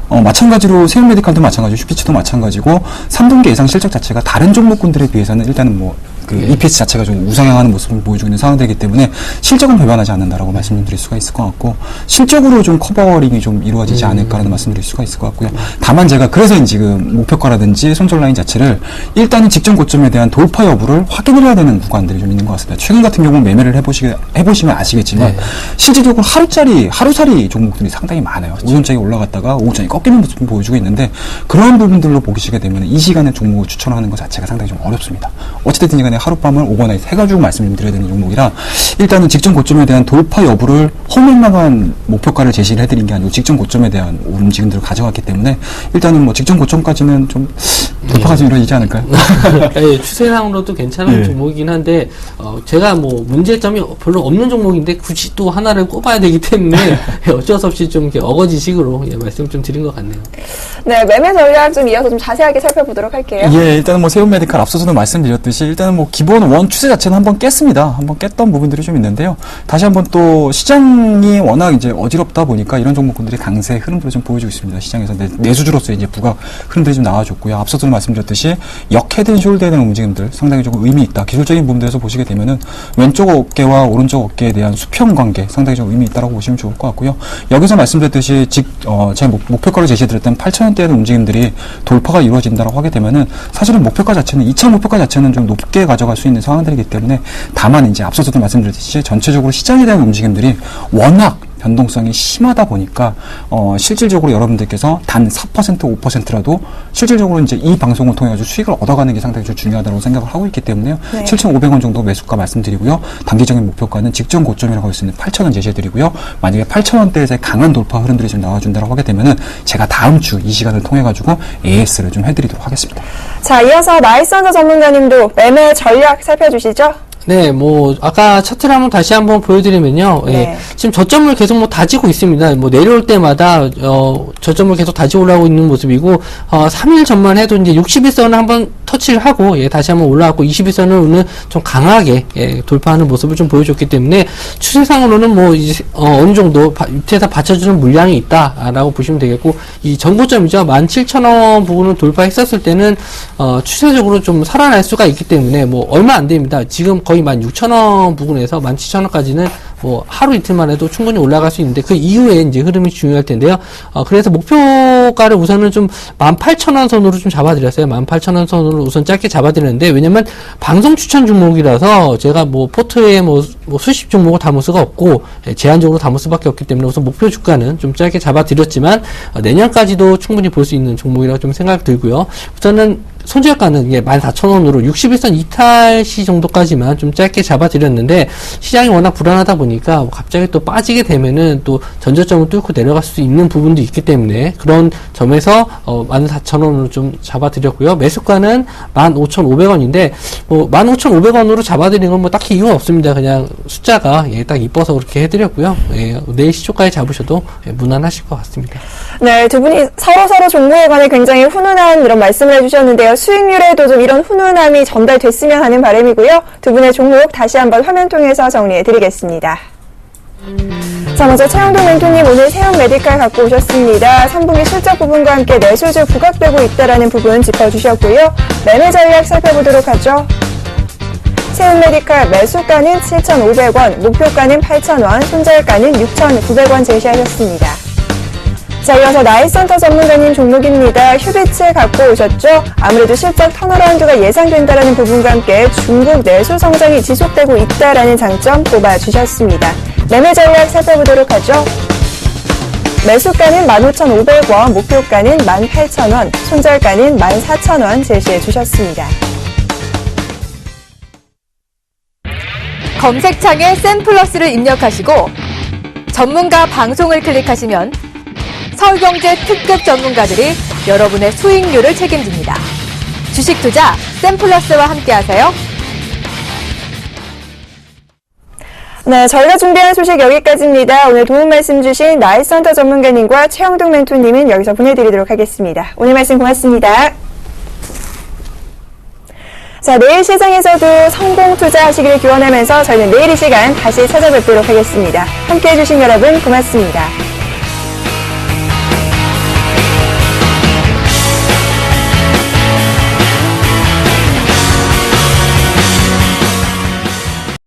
마찬가지로 세움 메디칼도 마찬가지고 휴비츠도 마찬가지고 3분기 예상 실적 자체가 다른 종목군들에 비해서는 일단은 뭐 그 EPS 자체가 좀 우상향하는 모습을 보여주고 있는 상황이기 때문에 실적은 배반하지 않는다라고 말씀드릴 수가 있을 것 같고 실적으로 좀 커버링이 좀 이루어지지 않을까라는 말씀드릴 수가 있을 것 같고요. 다만 제가 그래서 지금 목표가라든지 손절 라인 자체를 일단은 직전 고점에 대한 돌파 여부를 확인을 해야 되는 구간들이 좀 있는 것 같습니다. 최근 같은 경우는 매매를 해보시면 아시겠지만 실질적으로 하루살이 종목들이 상당히 많아요. 오전장이 올라갔다가 오후장이 꺾이는 모습을 보여주고 있는데 그런 부분들로 보시게 되면 이 시간에 종목을 추천하는 것 자체가 상당히 좀 어렵습니다. 어찌됐든 간에 하룻밤을 오버나잇 해가지고 말씀을 드려야 되는 종목이라 일단은 직전 고점에 대한 돌파 여부를 홈런나간 목표가를 제시를 해드린 게 아니고 직전 고점에 대한 움직임들을 가져갔기 때문에 일단은 뭐 직전 고점까지는 좀 돌파가 좀 이루어지지 않을까요? 추세상으로도 괜찮은 종목이긴 한데 제가 뭐 문제점이 별로 없는 종목인데 굳이 또 하나를 꼽아야 되기 때문에 어쩔 수 없이 좀 이렇게 어거지식으로 말씀 좀 드린 것 같네요. 네, 매매 전략 좀 이어서 좀 자세하게 살펴보도록 할게요. 일단은 뭐 세움 메디칼 앞서서도 말씀드렸듯이 일단은 뭐 기본 원 추세 자체는 한번 깼습니다. 한번 깼던 부분들이 좀 있는데요. 다시 한번 또 시장이 워낙 이제 어지럽다 보니까 이런 종목군들이 강세 흐름들을 좀 보여주고 있습니다. 시장에서 내수주로서 이제 부각 흐름들이 좀 나와줬고요. 앞서도 말씀드렸듯이 헤드 앤 숄더에 대한 움직임들 상당히 조금 의미 있다. 기술적인 부분들에서 보시게 되면은 왼쪽 어깨와 오른쪽 어깨에 대한 수평 관계 상당히 좀 의미 있다라고 보시면 좋을 것 같고요. 여기서 말씀드렸듯이 제 목표가를 제시해드렸던 8,000원대의 움직임들이 돌파가 이루어진다라고 하게 되면은 사실은 목표가 자체는 2차 목표가 자체는 좀 높게 가져갈 수 있는 상황들이기 때문에 다만 이제 앞서서도 말씀드렸듯이 전체적으로 시장에 대한 움직임들이 워낙 변동성이 심하다 보니까 실질적으로 여러분들께서 단 4% 5%라도 실질적으로 이제 이 방송을 통해 가지고 수익을 얻어가는 게 상당히 좀 중요하다고 생각을 하고 있기 때문에요. 네. 7,500원 정도 매수가 말씀드리고요. 단기적인 목표가는 직전 고점이라고 할 수 있는 8,000원 제시해드리고요. 만약에 8,000원대에서의 강한 돌파 흐름들이 좀 나와준다고 하게 되면은 제가 다음 주 이 시간을 통해 가지고 AS를 좀 해드리도록 하겠습니다. 자, 이어서 나이스헌터 전문가님도 매매 전략 살펴주시죠. 네, 아까 차트를 다시 한번 보여드리면요. 네. 예, 지금 저점을 계속 다지고 있습니다. 내려올 때마다, 저점을 계속 다지고 올라오고 있는 모습이고, 3일 전만 해도 이제 61선을 한번 터치를 하고, 다시 한번 올라왔고, 21선을 오늘 좀 강하게, 돌파하는 모습을 좀 보여줬기 때문에, 추세상으로는 이제, 어느 정도 밑에서 받쳐주는 물량이 있다라고 보시면 되겠고, 이 정고점이죠. 17,000원 부분을 돌파했었을 때는, 추세적으로 좀 살아날 수가 있기 때문에, 얼마 안 됩니다. 지금 거의 16,000원 부근에서 17,000원까지는 하루 이틀만 해도 충분히 올라갈 수 있는데 그 이후에 이제 흐름이 중요할 텐데요. 그래서 목표가를 우선은 좀 18,000원 선으로 좀 잡아드렸어요. 18,000원 선으로 우선 짧게 잡아드렸는데 왜냐면 방송 추천 종목이라서 제가 포트에 수십 종목을 담을 수가 없고 제한적으로 담을 수밖에 없기 때문에 우선 목표 주가는 좀 짧게 잡아드렸지만 내년까지도 충분히 볼 수 있는 종목이라고 좀 생각이 들고요. 우선은 손절가는 14,000원으로 61선 이탈시 정도까지만 좀 짧게 잡아드렸는데 시장이 워낙 불안하다 보니까 갑자기 또 빠지게 되면은 또 전저점을 뚫고 내려갈 수 있는 부분도 있기 때문에 그런 점에서 14,000원으로 좀 잡아드렸고요. 매수가는 15,500원인데 15,500원으로 잡아드린 건 딱히 이유가 없습니다. 그냥 숫자가 딱 이뻐서 그렇게 해드렸고요. 내일 시초가에 잡으셔도 무난하실 것 같습니다. 네, 두 분이 서로 종목에 관해 굉장히 훈훈한 이런 말씀을 해주셨는데요. 수익률에도 좀 이런 훈훈함이 전달됐으면 하는 바람이고요. 두 분의 종목 다시 한번 화면 통해서 정리해드리겠습니다. 자, 먼저 최영동 멘토님 오늘 세운 메디칼 갖고 오셨습니다. 3분기 실적 부분과 함께 내수주 부각되고 있다는 부분 짚어주셨고요. 매매 전략 살펴보도록 하죠. 세운 메디칼 매수가는 7,500원, 목표가는 8,000원, 손절가는 6,900원 제시하셨습니다. 자, 이어서 나이스헌터 전문가님 종목입니다. 휴비츠 갖고 오셨죠? 아무래도 실적 턴어라운드가 예상된다는 부분과 함께 중국 내수 성장이 지속되고 있다는 장점 꼽아주셨습니다. 매매 전략 살펴보도록 하죠. 매수가는 15,500원, 목표가는 18,000원, 손절가는 14,000원 제시해 주셨습니다. 검색창에 샘플러스를 입력하시고 전문가 방송을 클릭하시면 서울경제 특급 전문가들이 여러분의 수익률을 책임집니다. 주식 투자 샘플러스와 함께하세요. 네, 저희가 준비한 소식 여기까지입니다. 오늘 도움 말씀 주신 나이스헌터 전문가님과 최영동 멘토님은 여기서 보내드리도록 하겠습니다. 오늘 말씀 고맙습니다. 자, 내일 시장에서도 성공 투자하시기를 기원하면서 저희는 내일 이 시간 다시 찾아뵙도록 하겠습니다. 함께해 주신 여러분 고맙습니다.